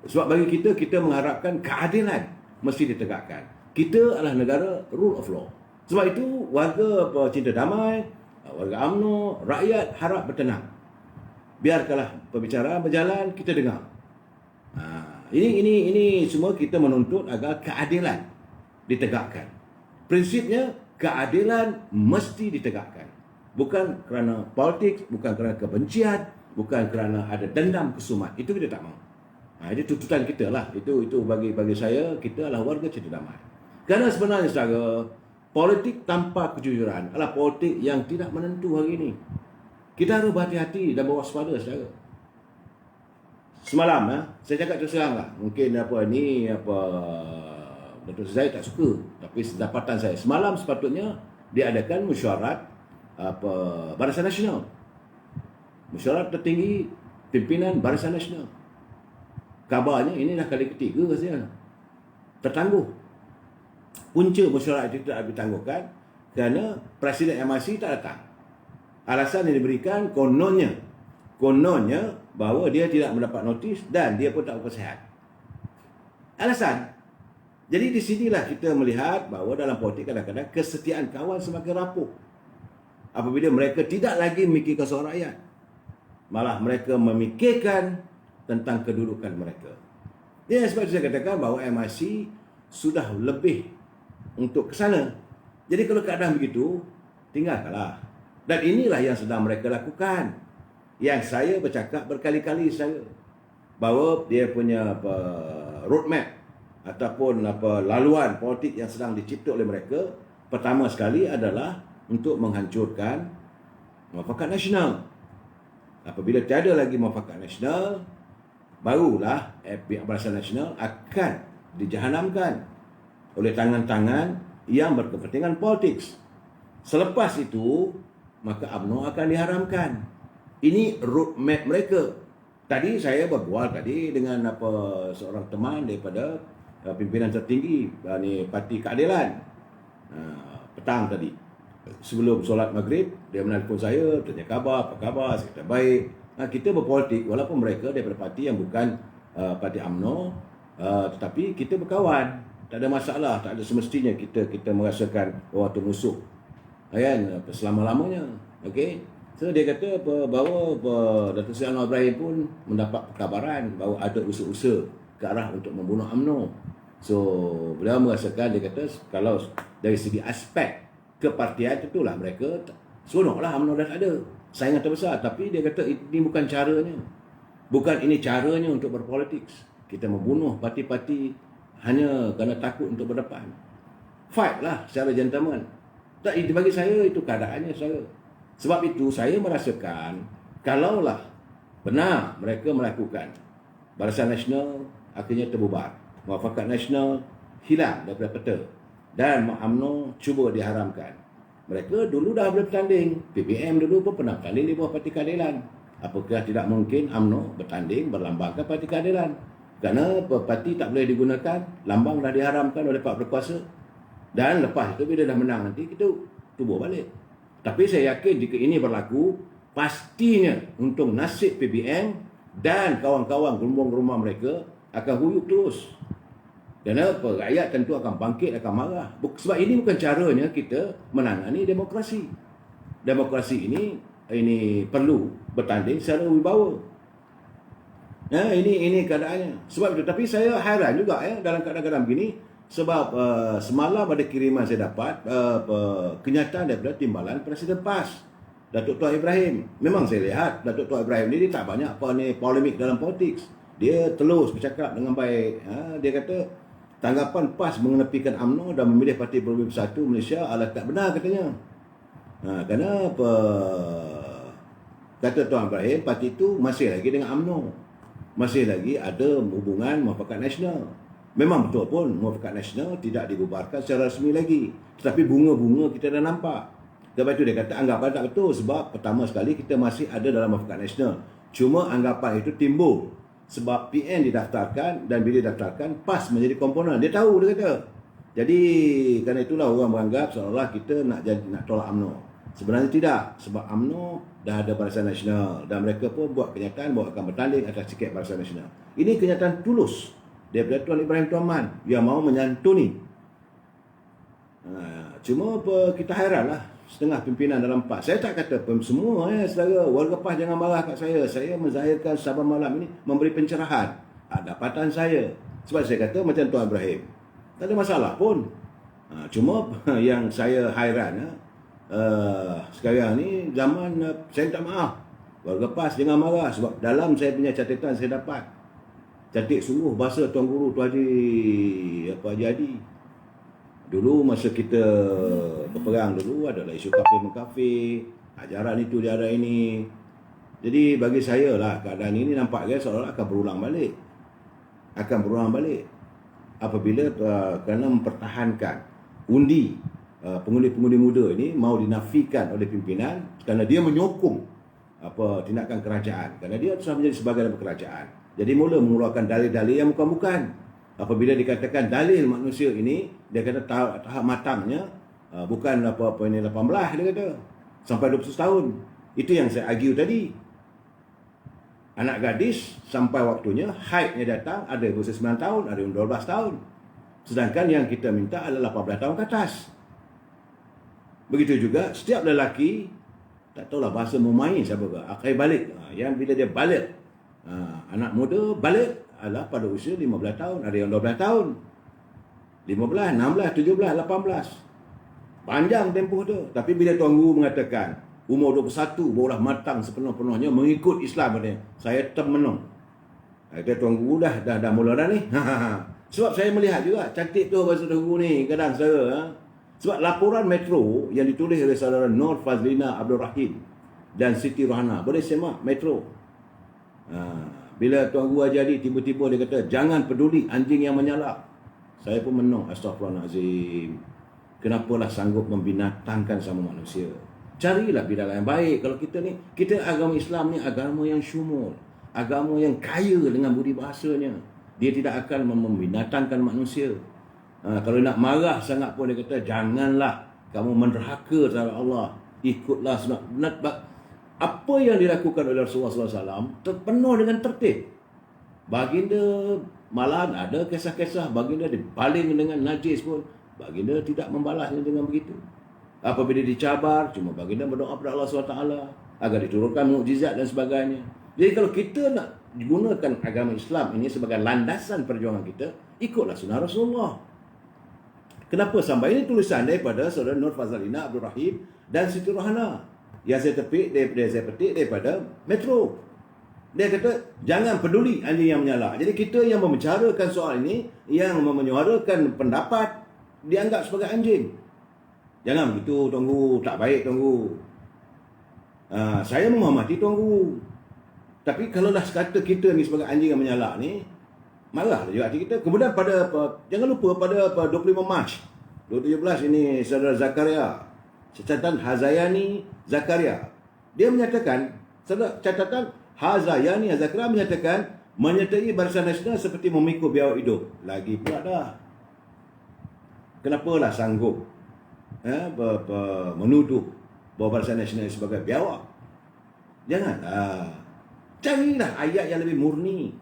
Sebab bagi kita mengharapkan keadilan mesti ditegakkan. Kita adalah negara rule of law. Sebab itu warga cinta damai, warga UMNO, rakyat harap bertenang. Biarkanlah perbicaraan berjalan, kita dengar. Ini semua kita menuntut agar keadilan ditegakkan. Prinsipnya keadilan mesti ditegakkan. Bukan kerana politik, bukan kerana kebencian, bukan kerana ada dendam kesumat. Itu kita tak mahu. Itu tuntutan kita lah. Itu bagi saya, kita adalah warga cinta damai. Kerana sebenarnya saudara, politik tanpa kejujuran adalah politik yang tidak menentu hari ini. Kita harus berhati-hati dan berwaspada saudara. Semalam saya cakap terus terang lah. Mungkin Datuk Seri tak suka, tapi sedapatan saya semalam sepatutnya diadakan mesyuarat Barisan Nasional. Mesyuarat tertinggi pimpinan Barisan Nasional. Kabarnya ini dah kali ketiga rasanya tertangguh. Punca mesyuarat itu tidak ditangguhkan kerana Presiden MRC tak datang. Alasan yang diberikan kononnya bahawa dia tidak mendapat notis dan dia pun tak bersihat. Alasan. Jadi di sinilah kita melihat bahawa dalam politik kadang-kadang kesetiaan kawan semakin rapuh. Apabila mereka tidak lagi memikirkan soal rakyat, malah mereka memikirkan tentang kedudukan mereka. Ya, sebab itu saya katakan bahawa MRC sudah lebih untuk ke sana. Jadi kalau keadaan begitu, tinggalkanlah. Dan inilah yang sedang mereka lakukan. Yang saya bercakap berkali-kali saya bahawa dia punya roadmap ataupun laluan politik yang sedang dicipta oleh mereka, pertama sekali adalah untuk menghancurkan muafakat nasional. Apabila tiada lagi muafakat nasional, barulah pihak Barisan Nasional akan dijahanamkan oleh tangan-tangan yang berkepentingan politik. Selepas itu, maka UMNO akan diharamkan. Ini roadmap mereka. Tadi saya berbual dengan seorang teman daripada pimpinan tertinggi Parti Keadilan. Petang tadi. Sebelum solat maghrib, dia menelpon saya, tanya khabar, apa khabar, saya kata baik. Kita berpolitik walaupun mereka daripada parti yang bukan Parti UMNO, tetapi kita berkawan. Tak ada masalah, tak ada semestinya kita merasakan waktu musuh. Kan, selama-lamanya. Okey. So dia kata bahawa Datuk Seri Anwar Ibrahim pun mendapat perkabaran bahawa ada usaha-usaha ke arah untuk membunuh UMNO. So beliau merasakan, dia kata kalau dari segi aspek kepartian itulah mereka seronoklah UMNO dah tak ada saingan terbesar. Tapi dia kata ini bukan caranya. Bukan ini caranya untuk berpolitik. Kita membunuh parti-parti hanya kerana takut untuk berdepan. Fight lah secara gentleman. Tak, bagi saya itu keadaannya saya. Sebab itu saya merasakan kalaulah benar mereka melakukan, Barisan Nasional akhirnya terbubar, Muafakat Nasional hilang daripada peta dan UMNO cuba diharamkan. Mereka dulu dah boleh bertanding. PPM dulu pun pernah bertanding di bawah Parti Keadilan. Apakah tidak mungkin UMNO bertanding berlambangkan Parti Keadilan? Kerana parti tak boleh digunakan, lambang dah diharamkan oleh pak berkuasa. Dan lepas itu bila dah menang nanti kita tubuh balik. Tapi saya yakin jika ini berlaku, pastinya untuk nasib PBN dan kawan-kawan gelombang-gelombang mereka akan huyuk terus. Kerana rakyat tentu akan bangkit, akan marah. Sebab ini bukan caranya kita menangani demokrasi. Demokrasi ini perlu bertanding secara wibawa. Ini keadaannya. Sebab itu, tapi saya hairan juga dalam keadaan begini. Sebab semalam ada kiriman saya dapat kenyataan daripada timbalan Presiden PAS, Datuk Tuan Ibrahim. Memang saya lihat Datuk Tuan Ibrahim ni dia tak banyak polemik dalam politik. Dia telus bercakap dengan baik. Dia kata tanggapan PAS mengenepikan UMNO dan memilih Parti Berbeza Bersatu Malaysia adalah tak benar katanya. Kerana kata Tuan Ibrahim, parti itu masih lagi dengan UMNO. Masih lagi ada hubungan muafakat nasional. Memang betul pun muafakat nasional tidak dibubarkan secara rasmi lagi. Tetapi bunga-bunga kita dah nampak. Sebab itu dia kata anggapan tak betul. Sebab pertama sekali kita masih ada dalam muafakat nasional. Cuma anggapan itu timbul sebab PN didaftarkan dan bila didaftarkan PAS menjadi komponen. Dia tahu, dia kata. Jadi kerana itulah orang menganggap seolah-olah kita nak tolak UMNO. Sebenarnya tidak. Sebab UMNO dah ada Barisan Nasional dan mereka pun buat kenyataan bahawa akan bertanding atas tiket Barisan Nasional. Ini kenyataan tulus daripada Tuan Ibrahim Tuan Man yang mau menyantuni. Cuma kita hairanlah setengah pimpinan dalam PAS. Saya tak kata semua saudara warga PAS jangan marah kat saya. Saya menzahirkan Sabah malam ini memberi pencerahan dapatan saya. Sebab saya kata macam Tuan Ibrahim, tak ada masalah pun. Cuma yang saya hairan sekarang ni zaman saya minta maaf. Warga PAS jangan marah sebab dalam saya punya catatan saya dapat cantik sungguh bahasa Tuan Guru Tuan Haji Hadi. Dulu masa kita berperang dulu adalah isu kafir-mengkafir, ajaran itu ajaran ini. Jadi bagi saya lah keadaan ini nampak seolah-olah akan berulang balik. Apabila kerana mempertahankan undi pengundi-pengundi muda ini mau dinafikan oleh pimpinan kerana dia menyokong tindakan kerajaan, kerana dia sudah menjadi sebahagian dari kerajaan. Jadi mula mengeluarkan dalil-dalil yang bukan-bukan. Apabila dikatakan dalil manusia ini, dia kata tahap matangnya bukan ini 18, dia kata sampai 20 tahun. Itu yang saya argue tadi. Anak gadis sampai waktunya haidnya datang ada yang berusia 9 tahun, ada yang 12 tahun. Sedangkan yang kita minta adalah 18 tahun ke atas. Begitu juga setiap lelaki, tak tahulah bahasa memain siapa ke, akhir balik. Yang bila dia balik, anak muda balik adalah pada usia 15 tahun, ada yang 12 tahun. 15, 16, 17, 18. Panjang tempoh tu. Tapi bila Tuan Guru mengatakan umur 21 barulah matang sepenuh-penuhnya mengikut Islam, saya termenung. Kata Tuan Guru dah mula dah ni. Sebab saya melihat juga cantik tu bahasa Tuan Guru ni kadang saudara. Sebab laporan Metro yang ditulis oleh saudara Nur Fazlina Abdul Rahim dan Siti Rohana, boleh semak Metro. Bila Tuan Guru Haji Hadi tiba-tiba dia kata jangan peduli anjing yang menyalak. Saya pun menung, astagfirullahalazim. Kenapalah sanggup membinatangkan sama manusia? Carilah bidang yang baik. Kalau kita agama Islam ni agama yang syumul, agama yang kaya dengan budi bahasanya. Dia tidak akan membinatangkan manusia. Kalau nak marah sangat pun dia kata janganlah kamu menderhaka terhadap Allah. Ikutlah sunat. Apa yang dilakukan oleh Rasulullah SAW penuh dengan tertib. Baginda malah ada kisah-kisah baginda dibaling dengan najis pun baginda tidak membalasnya dengan begitu. Apabila dicabar, cuma baginda berdoa kepada Allah SWT agar diturunkan mukjizat dan sebagainya. Jadi kalau kita nak gunakan agama Islam ini sebagai landasan perjuangan kita, ikutlah sunnah Rasulullah. Kenapa sampai ini tulisan daripada saudara Nur Fazlina Abdul Rahim dan Siti Rohana yang saya petik daripada Metro. Dia kata jangan peduli anjing yang menyalak. Jadi kita yang membicarakan soal ini, yang menyuarakan pendapat, dianggap sebagai anjing. Jangan begitu Tuan Guru, tak baik Tuan Guru. Saya menghormati Tuan Guru. Tapi kalau dah kata kita ni sebagai anjing yang menyalak ni, marahlah juga hati kita. Kemudian jangan lupa pada 25 Mac 2017 ini saudara Zakaria, catatan Hazayani Zakaria. Dia menyatakan, catatan Hazayani Zakaria menyatakan menyertai Barisan Nasional seperti memikul biawak hidup. Lagi pula dah. Kenapalah sanggup menuduh bahawa Barisan Nasional sebagai biawak? Janganlah. Carilah ayat yang lebih murni.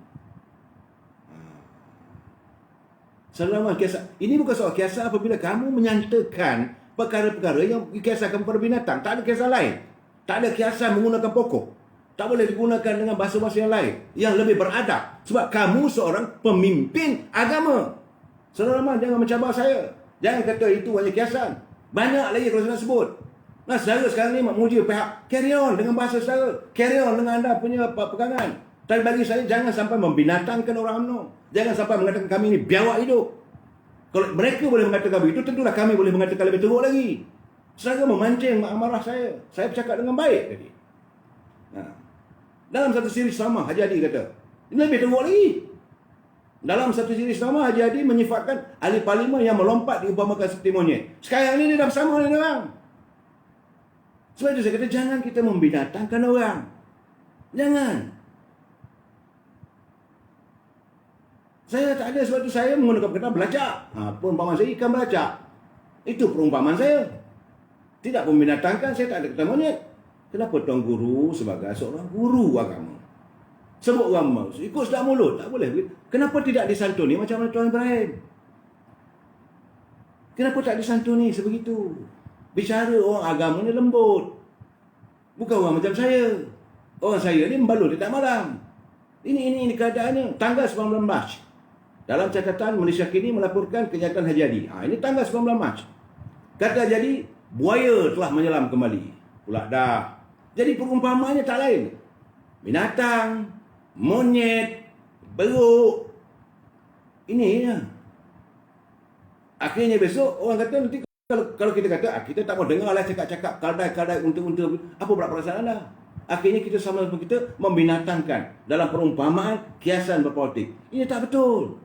Selama kiasan, ini bukan soal kiasan apabila kamu menyatakan perkara-perkara yang kiasakan pada binatang. Tak ada kiasan lain. Tak ada kiasan menggunakan pokok. Tak boleh digunakan dengan bahasa-bahasa yang lain yang lebih beradab. Sebab kamu seorang pemimpin agama. Saudara Rahman, jangan mencabar saya. Jangan kata itu hanya kiasan. Banyak lagi kalau saya nak sebut. Nah, saudara sekarang ni memuji pihak. Carry on dengan bahasa saudara. Carry on dengan anda punya pegangan. Tapi bagi saya, jangan sampai membinatangkan orang UMNO. Jangan sampai mengatakan kami ini biawak hidup. Kalau mereka boleh mengatakan begitu, tentulah kami boleh mengatakan lebih teruk lagi. Saudara memancing amarah saya. Saya bercakap dengan baik tadi. Nah, dalam satu siri sama, Haji Hadi kata, ini lebih teruk lagi. Dalam satu siri sama, Haji Hadi menyifatkan ahli parlimen yang melompat diumpamakan seperti monyet. Sekarang ini dia dah bersama dengan orang. Sebab itu saya kata, jangan kita membinatangkan orang. Jangan. Saya tak ada, sebab itu saya menggunakan perkataan belacak. Perumpamaan saya ikan belacak. Itu perumpamaan saya. Tidak membinatangkan, saya tak ada kata monyet. Kenapa Tuan Guru sebagai seorang guru agama sebut orang ikut sedap mulut? Tak boleh. Kenapa tidak disantuni macam mana Tuan Ibrahim? Kenapa tak disantuni sebegitu? Bicara orang agama ni lembut. Bukan orang macam saya. Orang saya ni membalut tiap malam. Ini keadaannya. Tanggal 19 Mac. Dalam catatan Malaysia Kini melaporkan kenyataan Haji Hadi. Ini tanggal 19 Mac. Kata Haji Hadi, buaya telah menyelam kembali. Pula dah. Jadi perumpamaannya tak lain. Binatang, monyet, beruk. Ini ya. Akhirnya besok orang kata nanti kalau kita kata kita tak mau dengar lah cakap-cakap kaldai-kaldai unta-unta. Apa pula perasaan anda? Akhirnya kita sama-sama kita membinatangkan dalam perumpamaan kiasan berpolitik. Ini tak betul.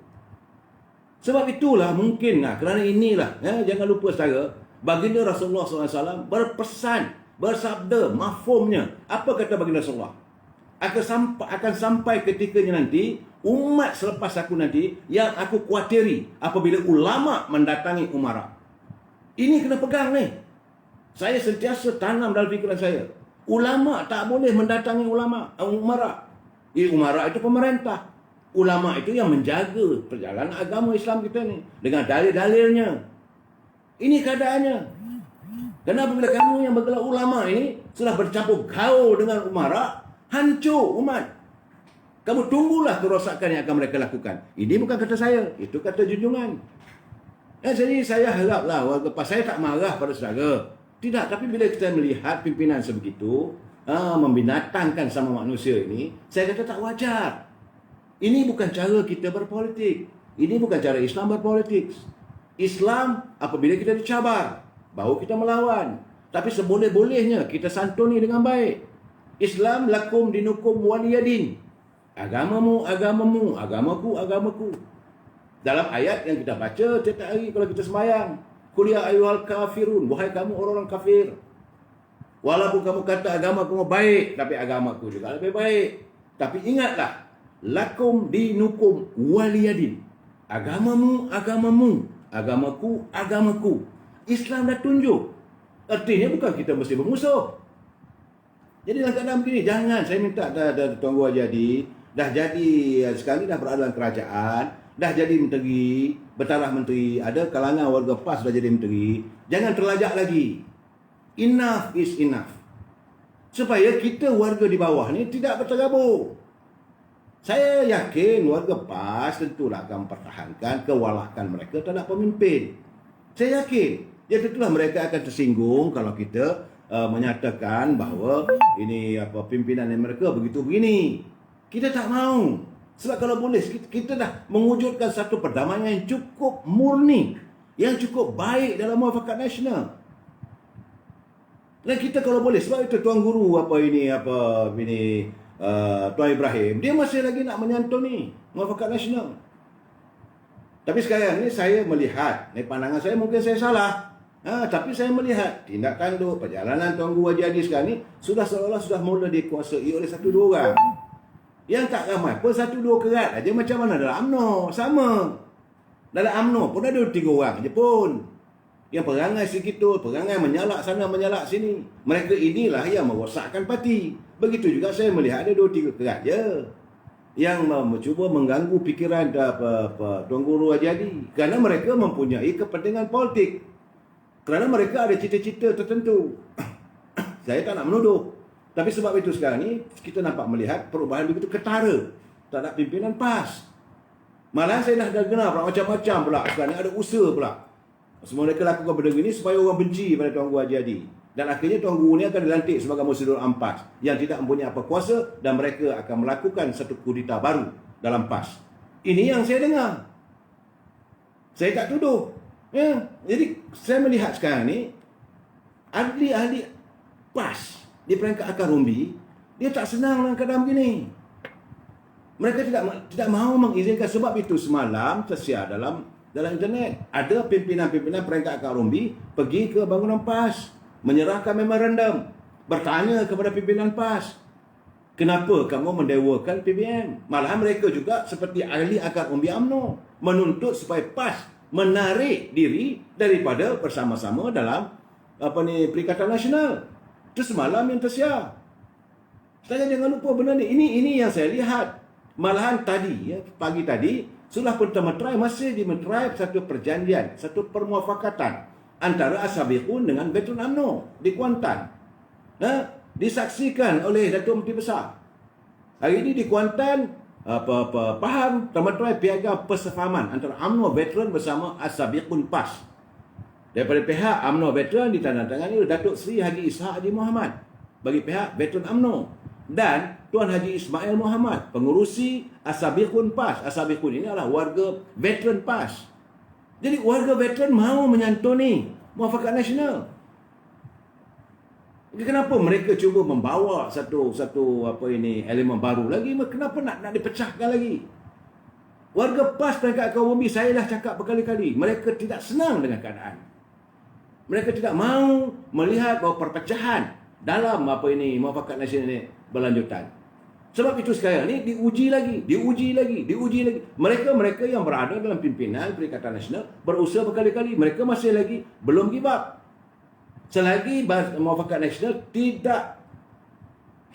Sebab itulah mungkin kerana inilah jangan lupa saudara, baginda Rasulullah SAW berpesan, bersabda, mafhumnya. Apa kata baginda Rasulullah? Akan sampai ketikanya nanti umat selepas aku nanti yang aku kuatiri apabila ulama mendatangi umara. Ini kena pegang ni. Saya sentiasa tanam dalam fikiran saya. Ulama tak boleh mendatangi umara. Umara itu pemerintah. Ulama itu yang menjaga perjalanan agama Islam kita ni dengan dalil-dalilnya. Ini keadaannya. Kenapa bila kamu yang bergelar ulama ini sudah bercampur gaul dengan umara, hancur umat. Kamu tunggulah kerosakan yang akan mereka lakukan. Ini bukan kata saya, itu kata junjungan. Jadi saya haraplah warga PAS, saya tak marah pada saudara. Tidak, tapi bila kita melihat pimpinan sebegitu membinatangkan sama manusia ini, saya kata tak wajar. Ini bukan cara kita berpolitik. Ini bukan cara Islam berpolitik. Islam apabila kita dicabar, baru kita melawan. Tapi seboleh-bolehnya kita santuni dengan baik. Islam lakum dinukum waliyadin. Agamamu, agamamu, agamaku, agamaku. Dalam ayat yang kita baca setiap hari kalau kita sembahyang, qul ya ayyuhal kafirun, wahai kamu orang-orang kafir. Walaupun kamu kata agama kamu baik, tapi agamaku juga lebih baik. Tapi ingatlah, lakum dinukum waliyadin. Agamamu, agamamu, agamaku, agamaku. Islam dah tunjuk. Artinya bukan kita mesti bermusuh. Jadi dalam keadaan begini, jangan, saya minta Tuan Guru Haji Hadi, dah jadi sekali dah berada dalam kerajaan, dah jadi menteri, bertaraf menteri, ada kalangan warga PAS dah jadi menteri, jangan terlajak lagi. Enough is enough. Supaya kita warga di bawah ni tidak berterabur. Saya yakin warga PAS tentulah akan mempertahankan kewalahan mereka terhadap pemimpin. Saya yakin. Ya tentulah mereka akan tersinggung kalau kita menyatakan bahawa ini pimpinan mereka begitu begini. Kita tak mahu. Sebab kalau boleh kita dah mewujudkan satu perdamaian yang cukup murni, yang cukup baik dalam muafakat nasional. Dan kita kalau boleh, sebab itu Tuan Guru Tuan Ibrahim, dia masih lagi nak menyantuni muafakat nasional. Tapi sekarang ni saya melihat, pandangan saya mungkin saya salah. Tapi saya melihat tindak tanduk perjalanan Tuan Guru Haji Hadi sekarang ni sudah seolah-olah sudah mula dikuasai oleh satu dua orang. Yang tak ramai pun 1-2 kerat aja. Macam mana dalam UMNO? Sama. Dalam UMNO pun ada 3 orang je pun. Yang perangai segitu, perangai menyalak sana, menyalak sini. Mereka inilah yang merosakkan parti. Begitu juga saya melihat ada 2-3 kerat je yang mencuba mengganggu fikiran Tuan Guru Haji Hadi. Kerana mereka mempunyai kepentingan politik. Kerana mereka ada cita-cita tertentu. Saya tak nak menuduh. Tapi sebab itu sekarang ni, kita nampak melihat perubahan begitu ketara terhadap pimpinan PAS. Malah saya dah dengar macam-macam pula. Sekarang ni ada usaha pula. Semua mereka lakukan benda ini supaya orang benci pada Tuan Guru Haji Hadi. Dan akhirnya Tuan Guru ni akan dilantik sebagai Musidul Ampas yang tidak mempunyai apa kuasa dan mereka akan melakukan satu kudeta baru dalam PAS. Ini yang saya dengar. Saya tak tuduh. Ya. Jadi saya melihat sekarang ni ahli-ahli PAS di peringkat akar rumbi, dia tak senang dalam keadaan begini. Mereka tidak mahu mengizinkan. Sebab itu semalam tersiar dalam internet, ada pimpinan-pimpinan peringkat akar rumbi pergi ke bangunan PAS, menyerahkan memorandum, bertanya kepada pimpinan PAS, kenapa kamu mendewakan PBM? Malahan mereka juga seperti ahli akar umbi UMNO menuntut supaya PAS menarik diri daripada bersama-sama dalam Perikatan Nasional. Itu semalam yang tersiar. Saya jangan lupa benda ni. Ini yang saya lihat. Malahan tadi, pagi tadi, sudah Perdana masih dimeterai satu perjanjian, satu permuafakatan antara As-Sabiqun dengan Veteran UMNO di Kuantan. Disaksikan oleh Datuk Menteri Besar. Hari ini di Kuantan, faham meterai piagam persefahaman antara UMNO Veteran bersama As-Sabiqun PAS. Daripada pihak UMNO Veteran ditandatangani oleh Datuk Seri Haji Ishak Haji Muhammad bagi pihak Veteran UMNO. Dan Tuan Haji Ismail Muhammad, pengurusi As-Sabiqun PAS. As-Sabiqun ini adalah warga veteran PAS. Jadi warga veteran mahu menyantuni Muafakat Nasional. Kenapa mereka cuba membawa satu elemen baru lagi? Kenapa nak dipecahkan lagi? Warga PAS peringkat akar umbi, saya dah cakap berkali-kali, mereka tidak senang dengan keadaan. Mereka tidak mahu melihat bahawa perpecahan dalam Muafakat Nasional ini berlanjutan. Sebab itu sekarang ni diuji lagi. Mereka yang berada dalam pimpinan Perikatan Nasional berusaha berkali-kali. Mereka masih lagi belum give up. Selagi Muafakat Nasional tidak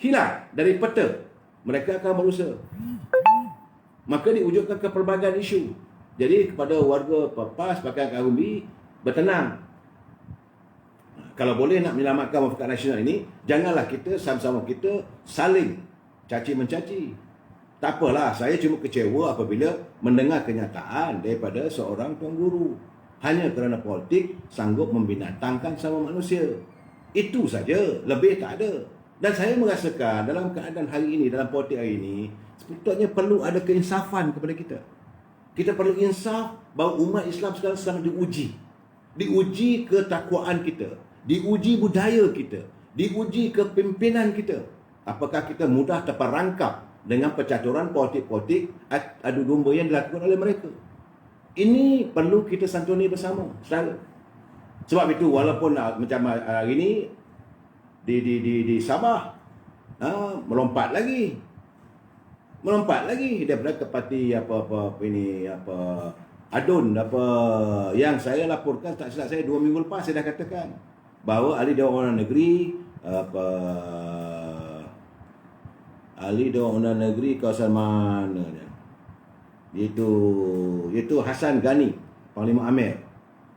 hilang dari peta, mereka akan berusaha. Maka diwujudkan ke pelbagai isu. Jadi kepada warga PAS pakai akar umbi, bertenang. Kalau boleh nak menyelamatkan Muafakat Nasional ini, janganlah kita sama-sama kita saling caci-mencaci. Tak apalah, saya cuma kecewa apabila mendengar kenyataan daripada seorang Tuan Guru. Hanya kerana politik sanggup membinatangkan sama manusia. Itu saja, lebih tak ada. Dan saya merasakan dalam keadaan hari ini, dalam politik hari ini, sepatutnya perlu ada keinsafan kepada kita. Kita perlu insaf bahawa umat Islam sekarang sedang diuji. Diuji ketakwaan kita. Diuji budaya kita, diuji kepimpinan kita. Apakah kita mudah terperangkap dengan percaturan politik-politik adu domba yang dilakukan oleh mereka? Ini perlu kita santuni bersama, saudara. Sebab itu walaupun macam hari ini di Sabah melompat lagi daripada ke parti adun yang saya laporkan, tak silap saya 2 minggu lepas saya dah katakan bahawa ahli Dewan Undangan Negeri ahli Dewan Undangan Negeri kawasan mana dia? Iaitu Hassan Ghani, Panglima Amir,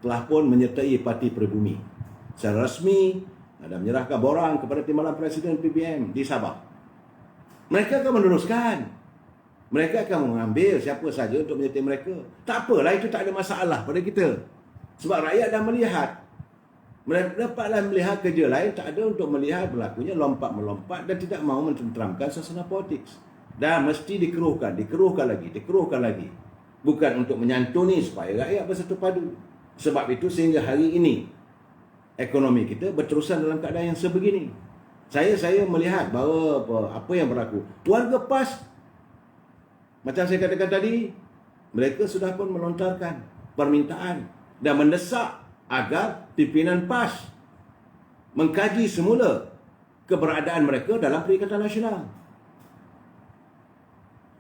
telah pun menyertai Parti Pribumi secara rasmi dan menyerahkan borang kepada Timbalan Presiden PBM di Sabah. Mereka akan meneruskan. Mereka akan mengambil siapa saja untuk menyertai mereka. Tak apalah, itu tak ada masalah pada kita. Sebab rakyat dah melihat. Mereka dapatlah melihat kerja lain, tak ada untuk melihat berlakunya lompat-melompat dan tidak mahu mententeramkan suasana politik. Dan mesti dikeruhkan lagi. Bukan untuk menyantuni supaya rakyat bersatu padu. Sebab itu sehingga hari ini ekonomi kita berterusan dalam keadaan yang sebegini. Saya melihat bahawa apa yang berlaku. Warga PAS, macam saya katakan tadi, mereka sudah pun melontarkan permintaan dan mendesak agar pimpinan PAS mengkaji semula keberadaan mereka dalam Perikatan Nasional.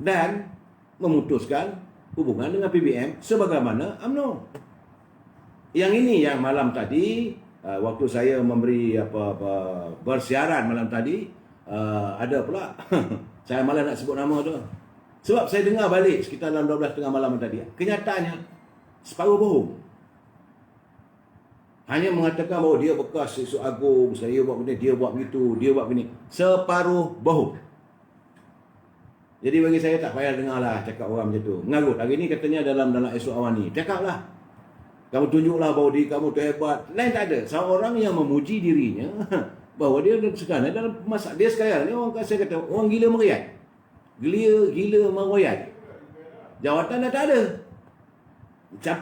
dan memutuskan hubungan dengan PBM sebagaimana UMNO. Yang ini yang malam tadi waktu saya memberi bersiaran malam tadi ada pula saya malah nak sebut nama tu. Sebab saya dengar balik sekitar dalam 12:30 malam tadi. Kenyataannya separuh bohong. Hanya mengatakan bahawa dia bekas esok agung, saya buat benda, dia buat begitu, dia buat begini. Separuh bohong. Jadi bagi saya tak payah dengar lah cakap orang macam tu. Mengarut. Hari ni katanya dalam esok awan ni. Cakap lah. Kamu tunjuklah bahawa diri kamu tu hebat. Lain tak ada. Seorang yang memuji dirinya bahawa dia sekarang dalam masa dia sekarang ni orang saya kata orang gila meriat. Gila meroyat. Jawatan dah tak ada.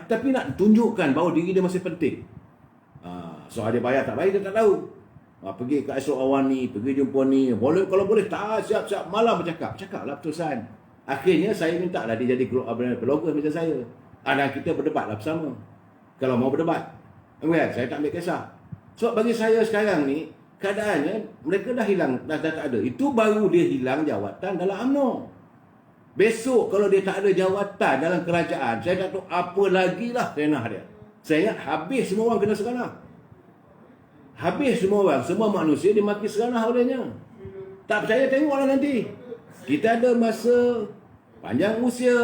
Tapi nak tunjukkan bahawa diri dia masih penting. Soal dia bayar tak bayar dia tak tahu. Pergi ke esok awan ni, pergi jumpa ni. Boleh kalau boleh tak siap-siap malam bercakap. Cakaplah putusan. Akhirnya saya minta lah dia jadi blogger macam saya. Dan kita berdebatlah bersama. Kalau mau berdebat. Saya tak ambil kisah. Sebab bagi saya sekarang ni keadaannya mereka dah hilang, dah tak ada. Itu baru dia hilang jawatan dalam UMNO. Besok kalau dia tak ada jawatan dalam kerajaan, saya tak tahu apa lagi lah renah dia. Saya ingat habis semua orang kena seranah. Habis semua orang, semua manusia dimaki seranah olehnya. Tak percaya tengoklah nanti. Kita ada masa panjang usia,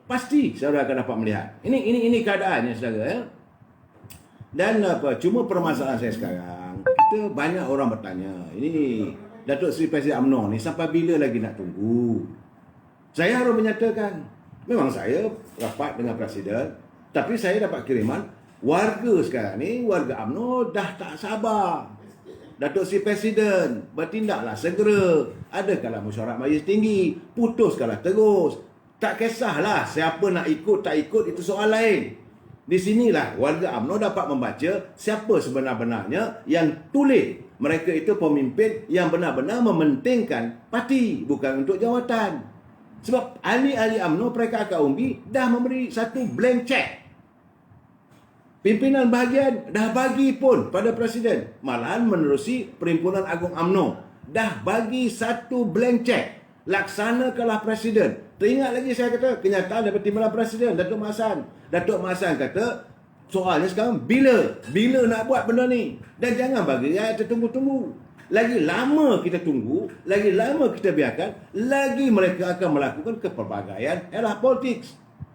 pasti saudara akan dapat melihat. Ini keadaannya saudara ya. Dan cuma permasalahan saya sekarang, kita banyak orang bertanya, ini Datuk Seri Presiden UMNO ni sampai bila lagi nak tunggu? Saya harus menyatakan, memang saya rapat dengan Presiden, tapi saya dapat kiriman, warga sekarang ni, warga UMNO dah tak sabar. Datuk Seri Presiden, bertindaklah segera. Adakanlah mesyuarat majlis tinggi, putuskanlah terus. Tak kisahlah siapa nak ikut, tak ikut, itu soal lain. Di sinilah warga UMNO dapat membaca siapa sebenar-benarnya yang tulis. Mereka itu pemimpin yang benar-benar mementingkan parti, bukan untuk jawatan. Sebab ahli-ahli UMNO mereka akan umbi dah memberi satu blank check. Pimpinan bahagian dah bagi pun pada Presiden. Malahan menerusi Perhimpunan Agung UMNO. Dah bagi satu blank check. Laksanakanlah Presiden. Teringat lagi saya kata kenyataan daripada Timbalan Presiden Datuk Mahasan. Datuk Mahasan kata soalnya sekarang bila nak buat benda ni. Dan jangan bagi rakyat tertunggu-tunggu. Lagi lama kita tunggu, lagi lama kita biarkan, lagi mereka akan melakukan kepelbagaian era politik.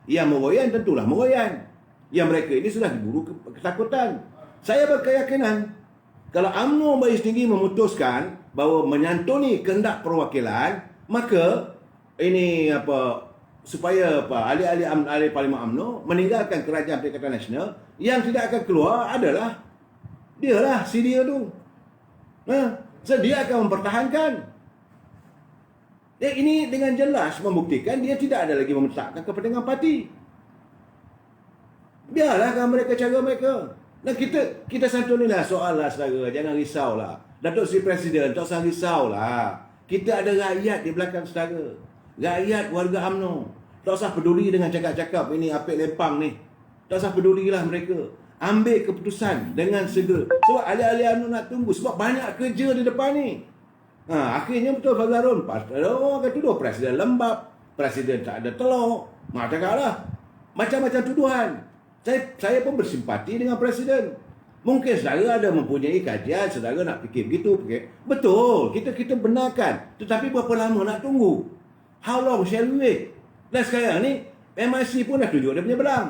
Yang meroyan tentulah meroyan. Yang mereka ini sudah diburu ketakutan. Saya berkeyakinan kalau UMNO Majlis Tinggi memutuskan bahawa menyantuni kehendak perwakilan, maka ini supaya ahli Parlimen UMNO meninggalkan Kerajaan Perikatan Nasional, yang tidak akan keluar adalah dialah si dia tu. So dia akan mempertahankan. Ini dengan jelas membuktikan dia tidak ada lagi mementakkan kepentingan parti. Biarlah kan mereka cara mereka. Dan kita santunilah soal lah saudara. Jangan risaulah. Datuk Seri Presiden tak usah risaulah. Kita ada rakyat di belakang saudara. Rakyat warga UMNO. Tak usah peduli dengan cakap-cakap ini apik lempang ni. Tak usah pedulilah mereka. Ambil keputusan dengan segera. Sebab ahli-ahli UMNO nak tunggu. Sebab banyak kerja di depan ni. Akhirnya betul Fazlarun. Kata tuduh Presiden lembab. Presiden tak ada telur. Cakaplah. Macam-macam tuduhan. Saya pun bersimpati dengan Presiden. Mungkin saudara ada mempunyai kajian, saudara nak fikir begitu. Betul, kita benarkan. Tetapi berapa lama nak tunggu? How long shall we wait? Dan sekarang ni, MIC pun dah tunjuk dia punya belang.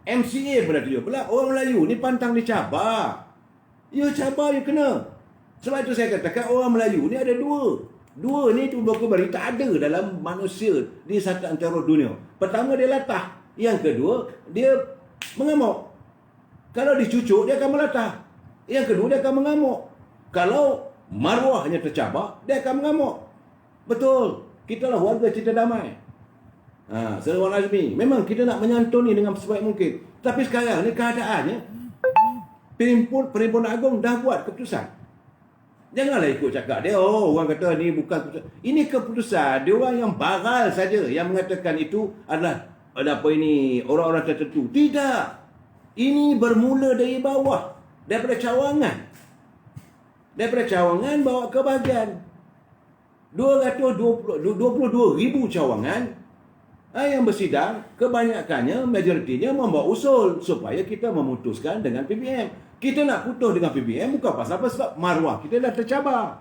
MCA pun dah tunjuk belang. Orang Melayu ni pantang dicabar. Ya cabar, ya kena. Sebab itu saya katakan orang Melayu ni ada dua. Dua ni tu berkembali tak ada dalam manusia di satu antara dunia. Pertama dia latah. Yang kedua, dia mengamuk. Kalau dicucuk, dia akan melatah. Yang kedua, dia akan mengamuk. Kalau maruahnya tercabar, dia akan mengamuk. Betul. Kita lah warga cita damai. Saudara Wan Azmi, memang kita nak menyantuni dengan sebaik mungkin. Tapi sekarang ni keadaannya, Perhimpunan Agung dah buat keputusan. Janganlah ikut cakap dia, orang kata ni bukan keputusan. Ini keputusan, dia orang yang baral saja yang mengatakan itu adalah orang-orang tertentu. Tidak. Ini bermula dari bawah. Daripada cawangan. Daripada cawangan bawa ke bahagian. 22,000 cawangan yang bersidang, kebanyakannya, majoritinya membawa usul supaya kita memutuskan dengan PBM. Kita nak putus dengan PBM bukan pasal apa, sebab maruah kita dah tercabar.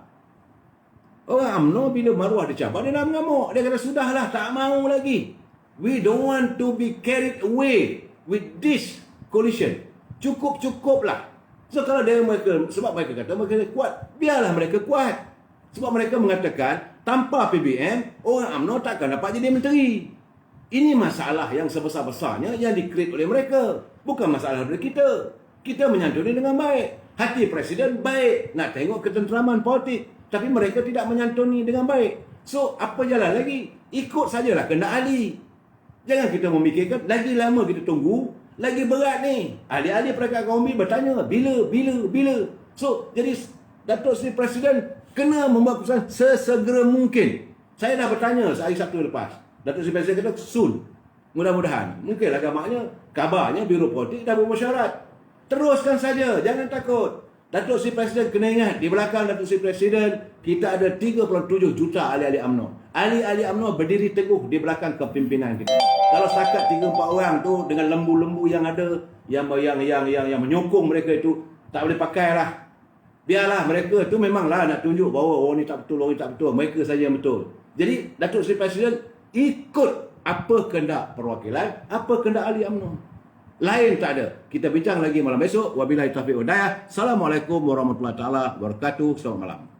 Orang UMNO bila maruah dicabar, dia dah mengamuk. Dia kata, sudahlah, tak mahu lagi. We don't want to be carried away with this coalition. Cukup-cukuplah. So kalau mereka, sebab mereka kata mereka kuat, biarlah mereka kuat. Sebab mereka mengatakan, tanpa PBM, orang UMNO takkan dapat jadi menteri. Ini masalah yang sebesar-besarnya yang di-create oleh mereka. Bukan masalah dari kita. Kita menyantuni dengan baik. Hati Presiden baik. Nak tengok ketenteraman politik. Tapi mereka tidak menyantuni dengan baik. So, apa jalan lagi? Ikut sajalah kehendak ahli. Jangan kita memikirkan, lagi lama kita tunggu, lagi berat ni. Ahli-ahli peringkat ekonomi bertanya, bila. So, jadi Datuk Seri Presiden kena membuat keputusan sesegera mungkin. Saya dah bertanya hari Sabtu lepas. Datuk Seri Presiden kata, soon. Mudah-mudahan. Mungkin agaknya, kabarnya Biro Politik dah bermesyuarat. Teruskan saja, jangan takut. Datuk Seri Presiden kena ingat, di belakang Datuk Seri Presiden, kita ada 37 juta ahli-ahli UMNO. Ahli-ahli UMNO berdiri teguh di belakang kepimpinan kita. Kalau setakat 3-4 orang tu dengan lembu-lembu yang ada, yang menyokong mereka itu, tak boleh pakai lah. Biarlah mereka tu memanglah nak tunjuk bahawa orang ni tak betul, orang ni tak betul. Mereka saja yang betul. Jadi Datuk Seri Presiden ikut apa kehendak perwakilan, apa kehendak ahli UMNO. Lain tak ada. Kita bincang lagi malam esok. Wabillahi taufiq wal hidayah. Assalamualaikum warahmatullahi wabarakatuh. Selamat malam.